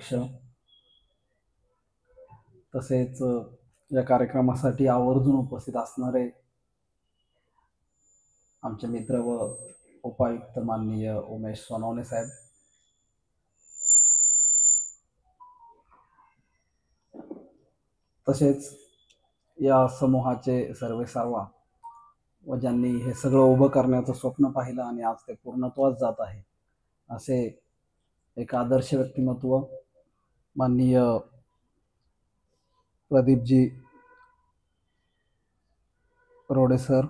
अध्यक्ष, तसेच या कार्यक्रमासाठी आवर्जून उपस्थित असणारे आमचे मित्र व उपायुक्त माननीय उमेश सोनवणे साहेब, तसेच या समूहाचे सर्वेसर्वा व ज्यांनी हे सगळं उभं करण्याचं स्वप्न पाहिलं आणि आज ते पूर्णत्वास जात आहे असे एक आदर्श व्यक्तिमत्व माननीय प्रदीपजी रोडे सर,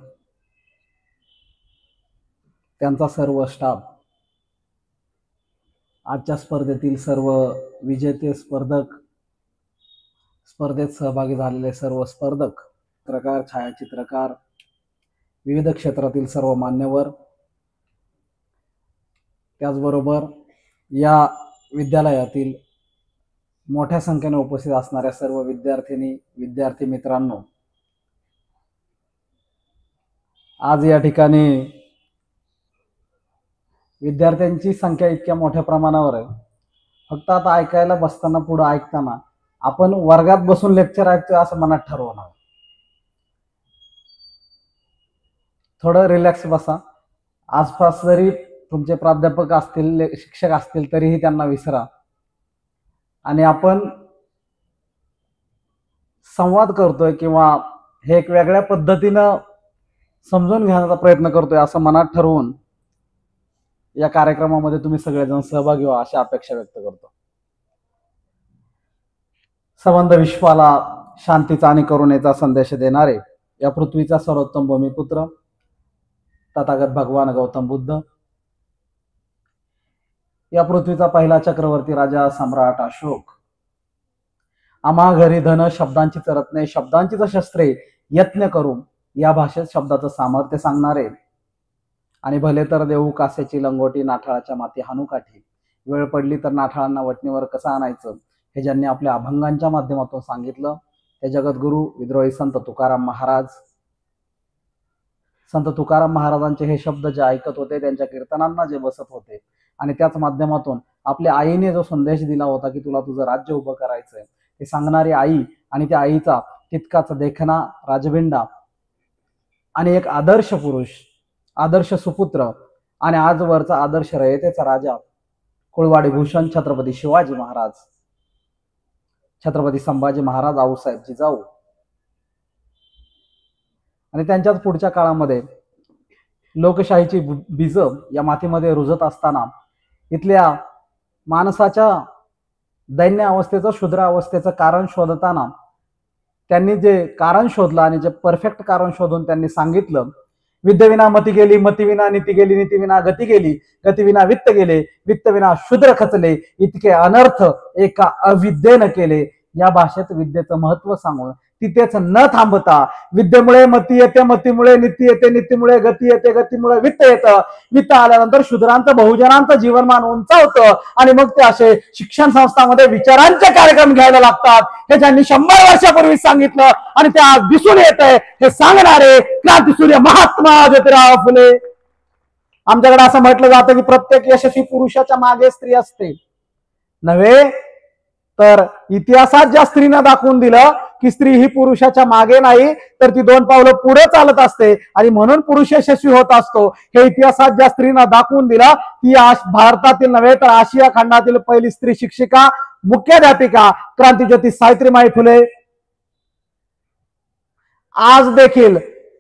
त्यांचा सर्व स्टाफ, आजच्या स्पर्धेतील सर्व विजेते स्पर्धक, स्पर्धेत सहभागी झालेले सर्व स्पर्धक, चित्रकार, छायाचित्रकार, विविध क्षेत्रातील सर्व मान्यवर, त्याचबरोबर या विद्यालयातील मोठ्या संख्येने उपस्थित असणाऱ्या सर्व विद्यार्थिनी, विद्यार्थी मित्रांनो, आज या ठिकाणी विद्यार्थ्यांची संख्या इतक्या मोठ्या प्रमाणावर आहे, फक्त आता ऐकायला बसताना, पुढे ऐकताना आपण वर्गात बसून लेक्चर ऐकतोय असं मनात ठरवणार. थोडं रिलॅक्स बसा. आसपास जरी तुमचे प्राध्यापक असतील, शिक्षक असतील, तरीही त्यांना विसरा आणि आपण संवाद करतोय किंवा हे एक वेगळ्या पद्धतीनं समजून घेण्याचा प्रयत्न करतोय असं मनात ठरवून या कार्यक्रमामध्ये तुम्ही सगळेजण सहभागी व्हा अशी अपेक्षा व्यक्त करतो. संबंध विश्वाला शांतीचा आणि करुणेचा संदेश देणारे या पृथ्वीचा सर्वोत्तम भूमिपुत्र तथागत भगवान गौतम बुद्ध, या पृथ्वीचा पहिला चक्रवर्ती राजा सम्राट अशोक, आम्हा घरी धन शब्दांची रत्ने, शब्दांचीच शस्त्रे यत्न करू या भाषेत शब्दाचं सामर्थ्य सांगणारे आणि भले तर देऊ कासेची लंगोटी, नाठाळाच्या माती हाणू काठी, वेळ पडली तर नाठाळांना वटणीवर कसं आणायचं हे ज्यांनी आपल्या अभंगांच्या माध्यमातून सांगितलं ते जगद्गुरु विद्रोही संत तुकाराम महाराज. संत तुकाराम महाराजांचे हे शब्द जे ऐकत होते, त्यांच्या कीर्तनांना जे बसत होते आणि त्याच माध्यमातून आपल्या आईने जो संदेश दिला होता की तुला तुझं राज्य उभं करायचंय, ते सांगणारी आई आणि त्या आईचा तितकाच देखणा राजबिंडा आणि एक आदर्श पुरुष, आदर्श सुपुत्र आणि आजवरचा आदर्श रयतेचा राजा कुळवाडी भूषण छत्रपती शिवाजी महाराज, छत्रपती संभाजी महाराज, आऊसाहेब जिजाऊ. आणि त्यांच्याच पुढच्या काळामध्ये लोकशाहीची बीज या मातीमध्ये रुजत असताना इथल्या माणसाच्या दैन्य अवस्थेचं, शूद्र अवस्थेचं कारण शोधताना त्यांनी जे कारण शोधलं आणि जे परफेक्ट कारण शोधून त्यांनी सांगितलं, विद्येविना मती गेली, मतीविना नीती गेली, नीतीविना गती गेली, गतीविना वित्त गेले, वित्तविना शूद्र खचले, इतके अनर्थ एका अविद्येनं केले. या भाषेत विद्येचं महत्व सांगून तिथेच न थांबता विद्येमुळे मती येते, मतीमुळे नीती येते, नीतीमुळे गती येते, गतीमुळे वित्त येतं, वित्त आल्यानंतर शूद्रांचं, बहुजनांचं जीवनमान उंचावतं आणि मग ते असे शिक्षण संस्थांमध्ये विचारांचे कार्यक्रम घ्यायला लागतात. हे ज्यांनी 100 वर्षापूर्वी सांगितलं आणि ते आज दिसून येत आहे हे सांगणारे क्रांतीसूर्य महात्मा ज्योतिराव फुले. आमच्याकडे असं म्हटलं जातं की प्रत्येक यशस्वी पुरुषाच्या मागे स्त्री असते. नव्हे तर इतिहासात ज्या स्त्रीनं दाखवून दिलं की स्त्री ही पुरुषाच्या मागे नाही तर ती 2 पावलं पुढे चालत असते आणि म्हणून पुरुष यशस्वी होत असतो, हे इतिहासात ज्या स्त्रीनं दाखवून दिलं ती भारतातील नव्हे तर आशिया खंडातील पहिली स्त्री शिक्षिका, मुख्याध्यापिका क्रांतीज्योती सावित्रीबाई फुले. आज देखील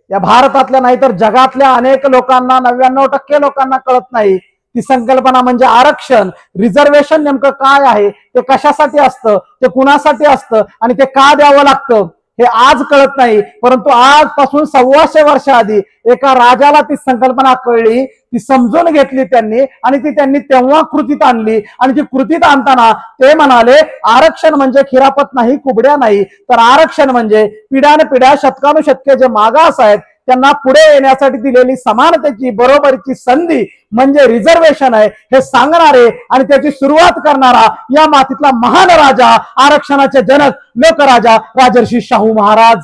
या भारतातल्या नाही तर जगातल्या अनेक लोकांना, 99% लोकांना कळत नाही ती संकल्पना म्हणजे आरक्षण, रिझर्वेशन नेमकं काय आहे, ते कशासाठी असतं, ते कुणासाठी असतं आणि ते का द्यावं लागतं हे आज कळत नाही. परंतु आजपासून 125 वर्ष आधी एका राजाला ती संकल्पना कळली, ती समजून घेतली त्यांनी आणि ती त्यांनी तेव्हा कृतीत आणली आणि ती कृतीत आणताना ते म्हणाले आरक्षण म्हणजे खिरापत नाही, कुबड्या नाही, तर आरक्षण म्हणजे पिढ्यानपिढ्या, शतकानुशतके जे मागास आहेत त्यांना पुढे येण्यासाठी दिलेली समानतेची, बरोबरीची संधी म्हणजे रिझर्वेशन आहे हे सांगणारे आणि त्याची सुरुवात करणारा या मातीतला महान राजा, आरक्षणाचे जनक, लोकराजा राजर्षी शाहू महाराज.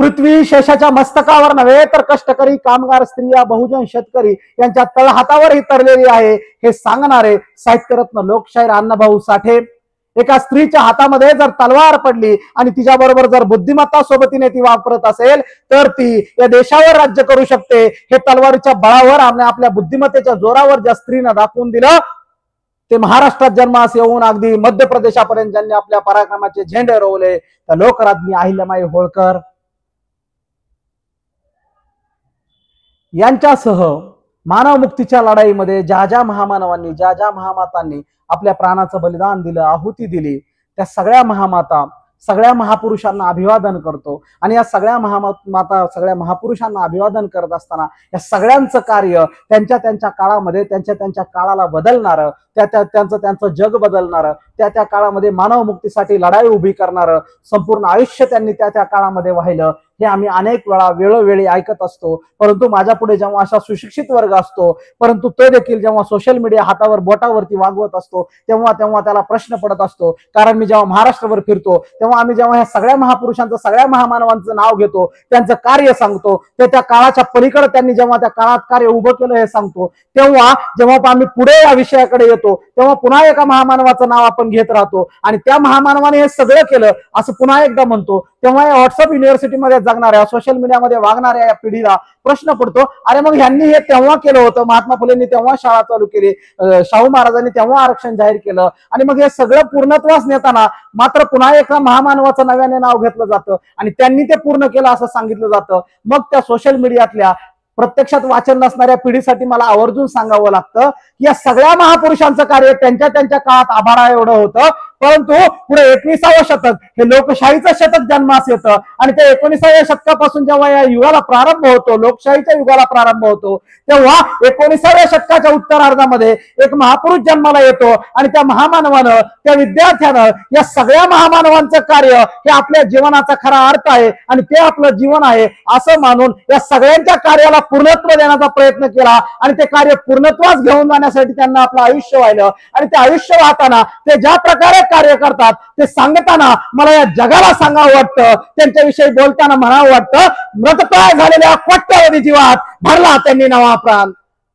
पृथ्वी शेषाच्या मस्तकावर नव्हे तर कष्टकरी कामगार स्त्रिया बहुजन शेतकरी यांच्या तळहातावरही तरलेली आहे हे सांगणारे साहित्यरत्न लोकशाहीर अण्णाभाऊ साठे. एका स्त्रीच्या हातामध्ये जर तलवार पडली आणि तिच्याबरोबर जर बुद्धिमत्ता सोबतीने ती वापरत असेल तर ती या देशावर राज्य करू शकते हे तलवारीच्या बळावर आपल्या बुद्धिमत्तेच्या जोरावर ज्या स्त्रीनं दाखवून दिलं ते महाराष्ट्रात जन्मास येऊन अगदी मध्य प्रदेशापर्यंत ज्यांनी आपल्या पराक्रमाचे झेंडे रोवले त्या लोकराज्ञी अहिल्यामाई होळकर यांच्यासह मानव मुक्तीच्या लढाईमध्ये ज्या ज्या महामानवांनी ज्या ज्या महामातांनी आपल्या प्राणाचं बलिदान दिलं आहुती दिली त्या सगळ्या महामाता सगळ्या महापुरुषांना अभिवादन करतो. आणि या सगळ्या महामाता सगळ्या महापुरुषांना अभिवादन करत असताना या सगळ्यांचं कार्य त्यांच्या त्यांच्या काळामध्ये त्यांच्या त्यांच्या काळाला बदलणारं त्यांचं जग बदलणारं त्या काळामध्ये मानव मुक्तीसाठी लढाई उभी करणारं संपूर्ण आयुष्य त्यांनी त्या काळामध्ये वाहिलं हे आम्ही अनेक वेळा वेळोवेळी ऐकत असतो. परंतु माझ्या पुढे जेव्हा अशा सुशिक्षित वर्ग असतो परंतु तो देखील जेव्हा सोशल मीडिया हातावर बोटावरती वागवत असतो तेव्हा त्याला प्रश्न पडत असतो. कारण मी जेव्हा महाराष्ट्रावर फिरतो तेव्हा आम्ही जेव्हा ह्या सगळ्या महापुरुषांचं सगळ्या महामानवांचं नाव घेतो त्यांचं कार्य सांगतो ते त्या काळाच्या पलीकडे त्यांनी जेव्हा त्या काळात कार्य उभं केलं हे सांगतो तेव्हा जेव्हा आम्ही पुढे या विषयाकडे येतो तेव्हा पुन्हा एका महामानवाचं नाव आपण घेत राहतो आणि त्या महामानवाने हे सगळं केलं असं पुन्हा एकदा म्हणतो. तेव्हा या व्हॉट्सअप युनिव्हर्सिटीमध्ये जगणाऱ्या सोशल मीडियामध्ये वागणाऱ्या या पिढीला प्रश्न पडतो अरे मग ह्यांनी हे तेव्हा केलं होतं महात्मा फुलेंनी तेव्हा शाळा चालू केली शाहू महाराजांनी तेव्हा आरक्षण जाहीर केलं आणि मग हे सगळं पूर्णत्वास नेताना मात्र पुन्हा एका महामानवाचं नव्याने नाव घेतलं जातं आणि त्यांनी ते पूर्ण केलं असं सांगितलं जातं. मग त्या सोशल मीडियातल्या प्रत्यक्षात वाचन नसणाऱ्या पिढीसाठी मला आवर्जून सांगावं लागतं की या सगळ्या महापुरुषांचं कार्य त्यांच्या त्यांच्या काळात आभाळा एवढं होतं परंतु पुढे 21सावं शतक हे लोकशाहीचं शतक जन्मास येतं आणि त्या 19व्या शतकापासून जेव्हा या युगाला प्रारंभ होतो लोकशाहीच्या युगाला प्रारंभ होतो तेव्हा 19व्या शतकाच्या उत्तरार्धामध्ये एक महापुरुष जन्माला येतो आणि त्या महामानवानं त्या विद्यार्थ्यानं या सगळ्या महामानवांचं कार्य हे आपल्या जीवनाचा खरा अर्थ आहे आणि ते आपलं जीवन आहे असं मानून या सगळ्यांच्या कार्याला पूर्णत्व देण्याचा प्रयत्न केला आणि ते कार्य पूर्णत्वास घेऊन जाण्यासाठी त्यांना आपलं आयुष्य वाहिलं आणि ते आयुष्य वाहताना ते ज्या प्रकारे कार्य करतात ते सांगताना मला या जगाला सांगावं वाटतं त्यांच्याविषयी बोलताना म्हणावं वाटतं मृतप्राय झालेल्या कोट्यावधी जीवात भरला त्यांनी नवा प्राण.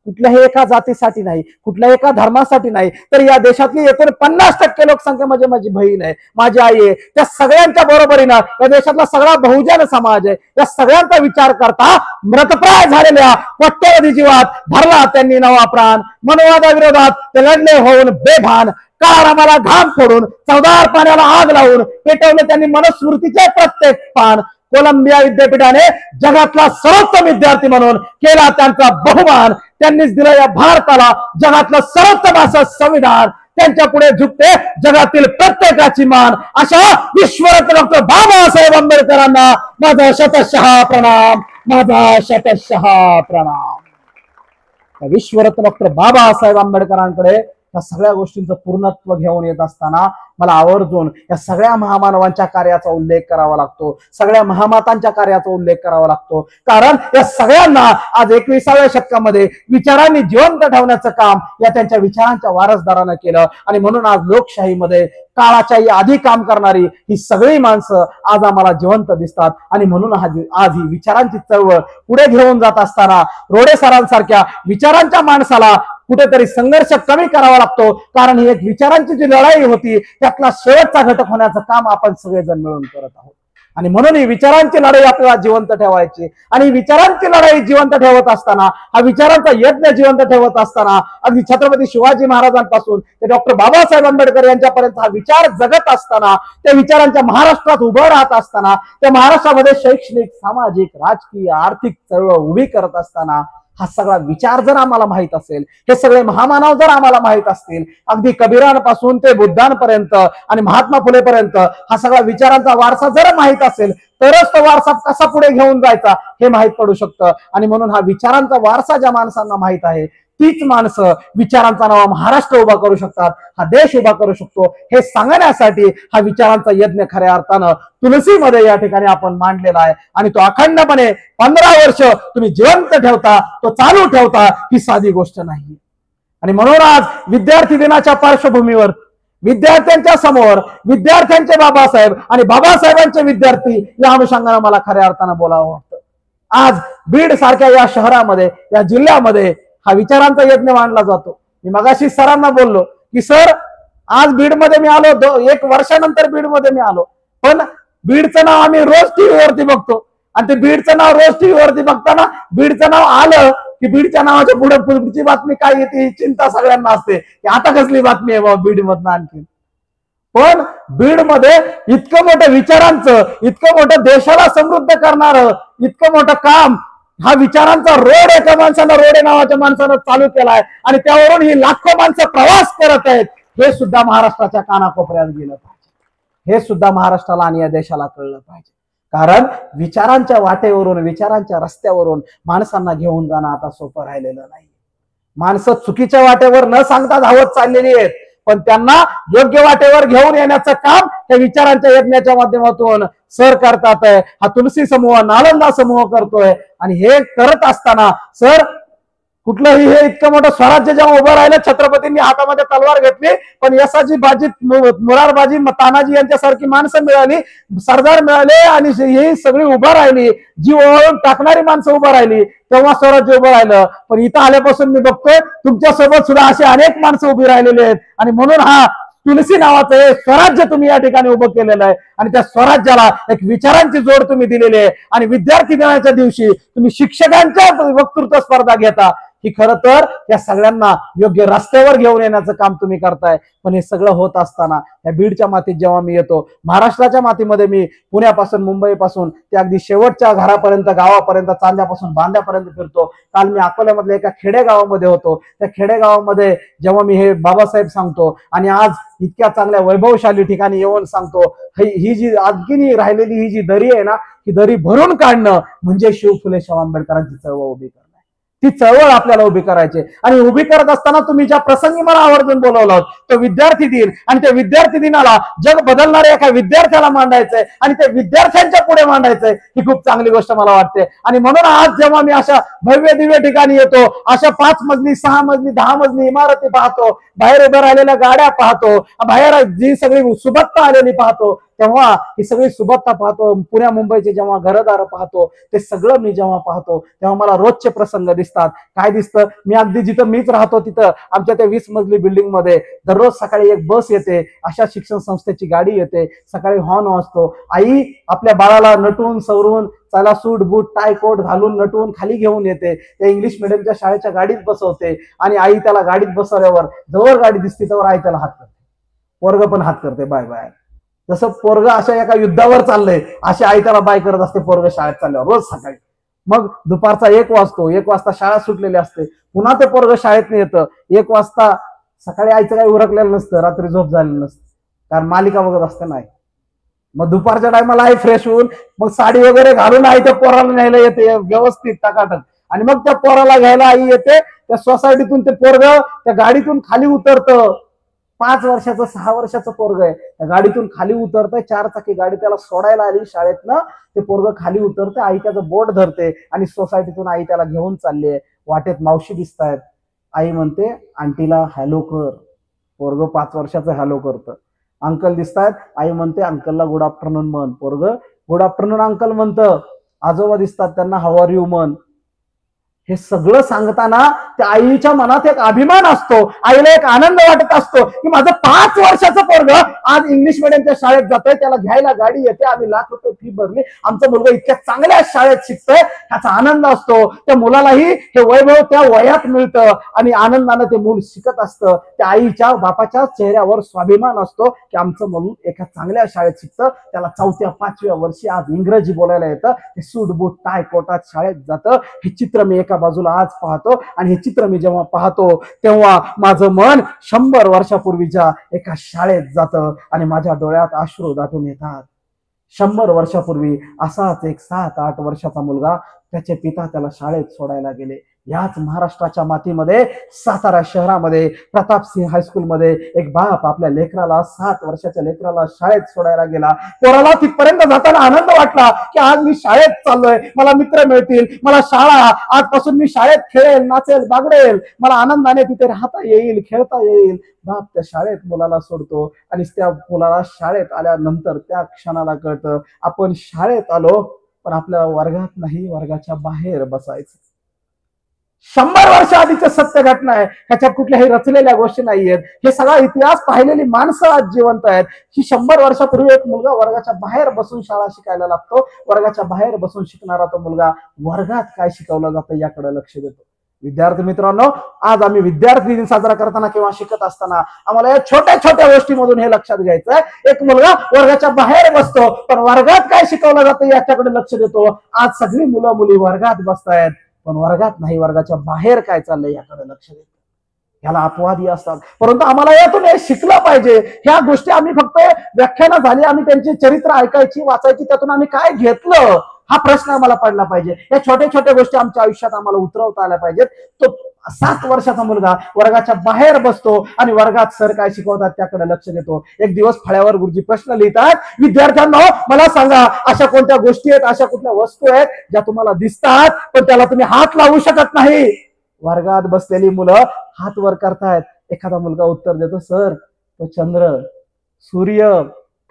कुठल्याही एका जातीसाठी नाही कुठल्याही एका धर्मासाठी नाही तर या देशातली 49% लोकसंख्या म्हणजे माझी बहीण आहे माझी आई आहे त्या सगळ्यांच्या बरोबरीनं या देशातला सगळा बहुजन समाज आहे या सगळ्यांचा विचार करता मृतप्राय झालेल्या कोट्यावधी जीवात भरला त्यांनी नवा प्राण. मनोवादाविरोधात ते लढले होऊन बेभान काळारामाला घाम फोडून चवदार पाण्याला आग लावून पेटवले त्यांनी मनुस्मृतीचे प्रत्येक पान. कोलंबिया विद्यापीठाने जगातला सर्वोत्तम विद्यार्थी म्हणून केला त्यांचा बहुमान. त्यांनीच दिलं या भारताला जगातलं सर्वोत्तम असं संविधान. त्यांच्या पुढे झुकते जगातील प्रत्येकाची मान. अशा विश्वरत्न डॉक्टर बाबासाहेब आंबेडकरांना माझा शतशः प्रणाम माझा शतशः प्रणाम. विश्वरत्न डॉक्टर बाबासाहेब आंबेडकरांकडे या सगळ्या गोष्टींचं पूर्णत्व घेऊन येत असताना मला आवर्जून या सगळ्या महामानवांच्या कार्याचा उल्लेख करावा लागतो सगळ्या महामातांच्या कार्याचा उल्लेख करावा लागतो कारण या सगळ्यांना आज 21व्या शतकामध्ये विचारांनी जिवंत ठेवण्याचं काम या त्यांच्या विचारांच्या वारसदारानं केलं आणि म्हणून आज लोकशाहीमध्ये काळाच्याही आधी काम करणारी ही सगळी माणसं आज आम्हाला जिवंत दिसतात आणि म्हणून आज ही विचारांची चळवळ पुढे घेऊन जात असताना रोडे सरांसारख्या विचारांच्या माणसाला कुठेतरी संघर्ष कमी करावा लागतो कारण ही एक विचारांची जी लढाई होती त्यातला शेवटचा घटक होण्याचं काम आपण सगळेजण मिळून करत आहोत आणि म्हणून ही विचारांची लढाई आपल्याला जिवंत ठेवायची आणि विचारांची लढाई जिवंत ठेवत असताना हा विचारांचा यज्ञ जिवंत ठेवत असताना अगदी छत्रपती शिवाजी महाराजांपासून ते डॉक्टर बाबासाहेब आंबेडकर यांच्यापर्यंत हा विचार जगत असताना त्या विचारांच्या महाराष्ट्रात उभं राहत असताना त्या महाराष्ट्रामध्ये शैक्षणिक सामाजिक राजकीय आर्थिक चळवळ उभी करत असताना हा सगळा विचार जर आम्हाला माहित असेल हे सगळे महामानव जर आम्हाला माहित असतील अगदी कबीरांपासून ते बुद्धांपर्यंत आणि महात्मा फुलेपर्यंत हा सगळा विचारांचा वारसा जर माहित असेल तरच तो वारसा कसा पुढे घेऊन जायचा हे माहित पडू शकतं आणि म्हणून हा विचारांचा वारसा ज्या माणसांना माहित आहे तीच माणसं विचारांचा नवा महाराष्ट्र उभा करू शकतात हा देश उभा करू शकतो हे सांगण्यासाठी हा विचारांचा यज्ञ खऱ्या अर्थानं तुलसीमध्ये या ठिकाणी आपण मांडलेला आहे आणि तो अखंडपणे 15 वर्ष तुम्ही जिवंत ठेवता तो चालू ठेवता ही साधी गोष्ट नाही. आणि म्हणून आज विद्यार्थी दिनाच्या पार्श्वभूमीवर विद्यार्थ्यांच्या समोर विद्यार्थ्यांचे बाबासाहेब आणि बाबासाहेबांचे विद्यार्थी या अनुषंगाने मला खऱ्या अर्थानं बोलावं वाटतं. आज बीड सारख्या या शहरामध्ये, या जिल्ह्यामध्ये हा विचारांचा यज्ञ मांडला जातो. मी मगाशी सरांना बोललो की सर, आज बीडमध्ये मी आलो, 1 वर्षानंतर बीडमध्ये मी आलो, पण बीडचं नाव आम्ही रोज टीव्हीवरती बघतो आणि ते बीडचं नाव रोज टीव्हीवरती बघताना बीडचं नाव आलं की बीडच्या नावाच्या पुढे पुढची बातमी काय येते ही चिंता सगळ्यांना असते की आता कसली बातमी आहे बाबा बीड मधनं आणखी. पण बीडमध्ये इतकं मोठं विचारांचं, इतकं मोठं देशाला समृद्ध करणारं इतकं मोठं काम हा विचारांचा रोड एका माणसानं, रोडे नावाच्या माणसानं चालू केलाय आणि त्यावरून ही लाखो माणसं प्रवास करत आहेत. हे सुद्धा महाराष्ट्राच्या कानाकोपऱ्यात गेलं पाहिजे, हे सुद्धा महाराष्ट्राला आणि या देशाला कळलं पाहिजे. कारण विचारांच्या वाटेवरून, विचारांच्या रस्त्यावरून माणसांना घेऊन जाणं आता सोपं राहिलेलं नाही. माणसं चुकीच्या वाटेवर न सांगता धावत चाललेली आहेत, पण त्यांना योग्य वाटेवर घेऊन येण्याचं काम त्या विचारांच्या यज्ञाच्या माध्यमातून सर करतात. हा तुलसी समूह, नालंदा समूह करतोय आणि हे करत असताना सर कुठलंही हे इतकं मोठं स्वराज्य जेव्हा उभं राहिलं, छत्रपतींनी हातामध्ये तलवार घेतली, पण यसाजी बाजी, मुरारबाजी, तानाजी यांच्यासारखी माणसं मिळाली, सरदार मिळाले आणि ही सगळी उभं राहिली, जी ओळून टाकणारी माणसं उभं राहिली, तेव्हा स्वराज्य उभं राहिलं. पण इथं आल्यापासून मी बघतोय तुमच्या सोबत सुद्धा असे अनेक माणसं उभी राहिलेली आहेत आणि म्हणून हा तुलसी नावाचं हे स्वराज्य तुम्ही या ठिकाणी उभं केलेलं आहे आणि त्या स्वराज्याला एक विचारांची जोड तुम्ही दिलेली आहे. आणि विद्यार्थी दिनाच्या दिवशी तुम्ही शिक्षकांच्या वक्तृत्व स्पर्धा घेता, ही खरं तर या सगळ्यांना योग्य रस्त्यावर घेऊन येण्याचं काम तुम्ही करताय. पण हे सगळं होत असताना या बीडच्या मातीत जेव्हा मी येतो, महाराष्ट्राच्या मातीमध्ये मी पुण्यापासून, मुंबईपासून ते अगदी शेवटच्या घरापर्यंत, गावापर्यंत, चांद्यापासून बांद्यापर्यंत फिरतो. काल मी अकोल्यामधल्या एका खेडेगावामध्ये होतो. त्या खेडेगावामध्ये जेव्हा मी हे बाबासाहेब सांगतो आणि आज इतक्या चांगल्या वैभवशाली ठिकाणी येऊन सांगतो, ही जी आणखीन राहिलेली ही जी दरी आहे ना, ही दरी भरून काढणं म्हणजे शिव फुले शाहू आंबेडकरांची चळवळ उभी करणं. ती चळवळ आपल्याला उभी करायची आणि उभी करत असताना तुम्ही ज्या प्रसंगी मला आवर्जून बोलवलं तो विद्यार्थी दिन, आणि त्या विद्यार्थी दिनाला जग बदलणाऱ्या एका विद्यार्थ्याला मांडायचंय आणि त्या विद्यार्थ्यांच्या पुढे मांडायचंय, ही खूप चांगली गोष्ट मला वाटते. आणि म्हणून आज जेव्हा मी अशा भव्य दिव्य ठिकाणी येतो, अशा 5 मजली, 6 मजली, 10 मजली इमारती पाहतो, बाहेर उभ्या राहिलेल्या गाड्या पाहतो, बाहेर जी सगळी सुबत्ता आलेली पाहतो, तेव्हा ही सगळी सुबत्ता पाहतो, पुण्या मुंबईचे जेव्हा घरदार पाहतो, ते सगळं मी जेव्हा पाहतो तेव्हा मला रोजचे प्रसंग दिसतात. काय दिसतं? मी अगदी जिथं मीच राहतो तिथं आमच्या त्या 20 मजली बिल्डिंग मध्ये दररोज सकाळी एक बस येते, अशा शिक्षण संस्थेची गाडी येते, सकाळी हॉर्न वाजतो, आई आपल्या बाळाला नटून सवरून त्याला सूट बूट टाय कोट घालून नटवून खाली घेऊन येते, त्या इंग्लिश मिडियमच्या शाळेच्या गाडीत बसवते आणि आई त्याला गाडीत बसवल्यावर जवळ गाडी दिसते त्यावर आई त्याला हात करते, पोरग पण हात करते बाय बाय. जसं पोरग अशा एका युद्धावर चाललंय अशी आई त्याला बाय करत असते पोरग शाळेत चालल्यावर रोज सकाळी. मग दुपारचा 1 वाजतो, 1 वाजता शाळा सुटलेली असते, पुन्हा ते पोरग शाळेत येतं 1 वाजता. सकाळी आईचं काही उरकलेलं नसतं, रात्री झोप झालेलं नसतं, कारण मालिका बघत असते नाही. मग दुपारच्या टायमाला आई फ्रेश होऊन मग साडी वगैरे घालून आई त्या पोराला न्यायला येते व्यवस्थित टकाटक, आणि मग त्या पोराला घ्यायला आई येते. त्या सोसायटीतून ते पोरग त्या गाडीतून खाली उतरतं, 5 वर्षाचं 6 वर्षाचं पोरग आहे, त्या गाडीतून खाली उतरतंय, 4 चाकी गाडी त्याला सोडायला आली शाळेतनं, ते पोरग खाली उतरते, आई त्याचं बोट धरते आणि सोसायटीतून आई त्याला घेऊन चालली. वाटेत मावशी दिसतायत, आई म्हणते आंटीला हॅलो कर, पोरग 5 वर्षाचं हॅलो करतं. अंकल दिसतायत, आई म्हणते अंकलला गुड आफ्टरनून म्हण, पोरग गुड आफ्टरनून अंकल म्हणतं. आजोबा दिसतात, त्यांना हाऊ आर यू म्हण. हे सगळं सांगताना त्या आईच्या मनात एक अभिमान असतो, आईला एक आनंद वाटत असतो की माझं 5 वर्षाचं पोरग आज इंग्लिश मिडियमच्या शाळेत जातोय, त्याला घ्यायला गाडी येते, आम्ही लाख रुपये फी भरली, आमचं मुलगा इतक्या चांगल्या शाळेत शिकतोय, ह्याचा आनंद असतो. त्या मुलालाही हे वैभव त्या वयात मिळतं आणि आनंदानं ते मूल शिकत असतं. त्या आईच्या बापाच्या चेहऱ्यावर स्वाभिमान असतो की आमचं मूल एका चांगल्या शाळेत शिकतं, त्याला 4थ्या 5व्या वर्षी आज इंग्रजी बोलायला येतं, ते सूट बूट टाय कोटात शाळेत जातं. हे चित्र मी एका बाजूला आज पाहतो आणि हे चित्र मी जेव्हा पाहतो तेव्हा माझं मन 100 वर्षापूर्वीच्या एका शाळेत जातं आणि माझ्या डोळ्यात अश्रू दाटून येतात. 100 वर्षापूर्वी असाच एक 7-8 वर्षाचा मुलगा, त्याचे पिता त्याला शाळेत सोडायला गेले, याच महाराष्ट्राच्या मातीमध्ये सातारा शहरामध्ये प्रतापसिंह हायस्कूलमध्ये एक बाप आपल्या लेकराला 7 वर्षाच्या लेकराला शाळेत सोडायला गेला. पोराला तिथपर्यंत जाताना आनंद वाटला की आज मी शाळेत चाललोय, मला मित्र मिळतील, मला शाळा, आजपासून मी शाळेत खेळेल, नाचेल, बागडेल, मला आनंदाने तिथे राहता येईल, खेळता येईल. बाप त्या शाळेत मुलाला सोडतो आणि त्या मुलाला शाळेत आल्यानंतर त्या क्षणाला कळतं आपण शाळेत आलो पण आपल्या वर्गात नाही, वर्गाच्या बाहेर बसायचं. 100 वर्ष आधीचे सत्य घटना आहे, ह्याच्यात कुठल्याही रचलेल्या गोष्टी नाहीयेत. हे सगळा इतिहास पाहिलेली माणसं आज जिवंत आहेत. ही 100 वर्षापूर्वी एक मुलगा वर्गाच्या बाहेर बसून शाळा शिकायला लागतो. वर्गाच्या बाहेर बसून शिकणारा तो मुलगा वर्गात काय शिकवलं जातं याकडे लक्ष देतो. विद्यार्थी मित्रांनो, आज आम्ही विद्यार्थी दिन साजरा करताना किंवा शिकत असताना आम्हाला या छोट्या छोट्या गोष्टीमधून हे लक्षात घ्यायचंय. एक मुलगा वर्गाच्या बाहेर बसतो पण वर्गात काय शिकवलं जातं याच्याकडे लक्ष देतो. आज सगळी मुलं मुली वर्गात बसतायत पण वर्गात नाही, वर्गाच्या बाहेर काय चाललंय याकडे लक्ष देतो. याला अपवादी असतात, परंतु आम्हाला यातून हे शिकलं पाहिजे. ह्या गोष्टी आम्ही फक्त व्याख्यानं झाली, आम्ही त्यांची चरित्र ऐकायची, वाचायची, त्यातून आम्ही काय घेतलं हा प्रश्न आम्हाला पडला पाहिजे. या छोट्या छोट्या गोष्टी आमच्या आयुष्यात आम्हाला उतरवता आल्या पाहिजेत. तो 7 वर्षाचा मुलगा वर्गाच्या बाहेर बसतो आणि वर्गात सर काय शिकवतात त्याकडे लक्ष देतो. एक दिवस फळ्यावर गुरुजी प्रश्न लिहितात, विद्यार्थ्यांनो मला सांगा अशा कोणत्या गोष्टी आहेत, अशा कुठल्या वस्तू आहेत ज्या तुम्हाला दिसतात पण त्याला तुम्ही हात लावू शकत नाही. वर्गात बसलेली मुलं हात वर करतायत. एखादा मुलगा उत्तर देतो, सर तो चंद्र, सूर्य,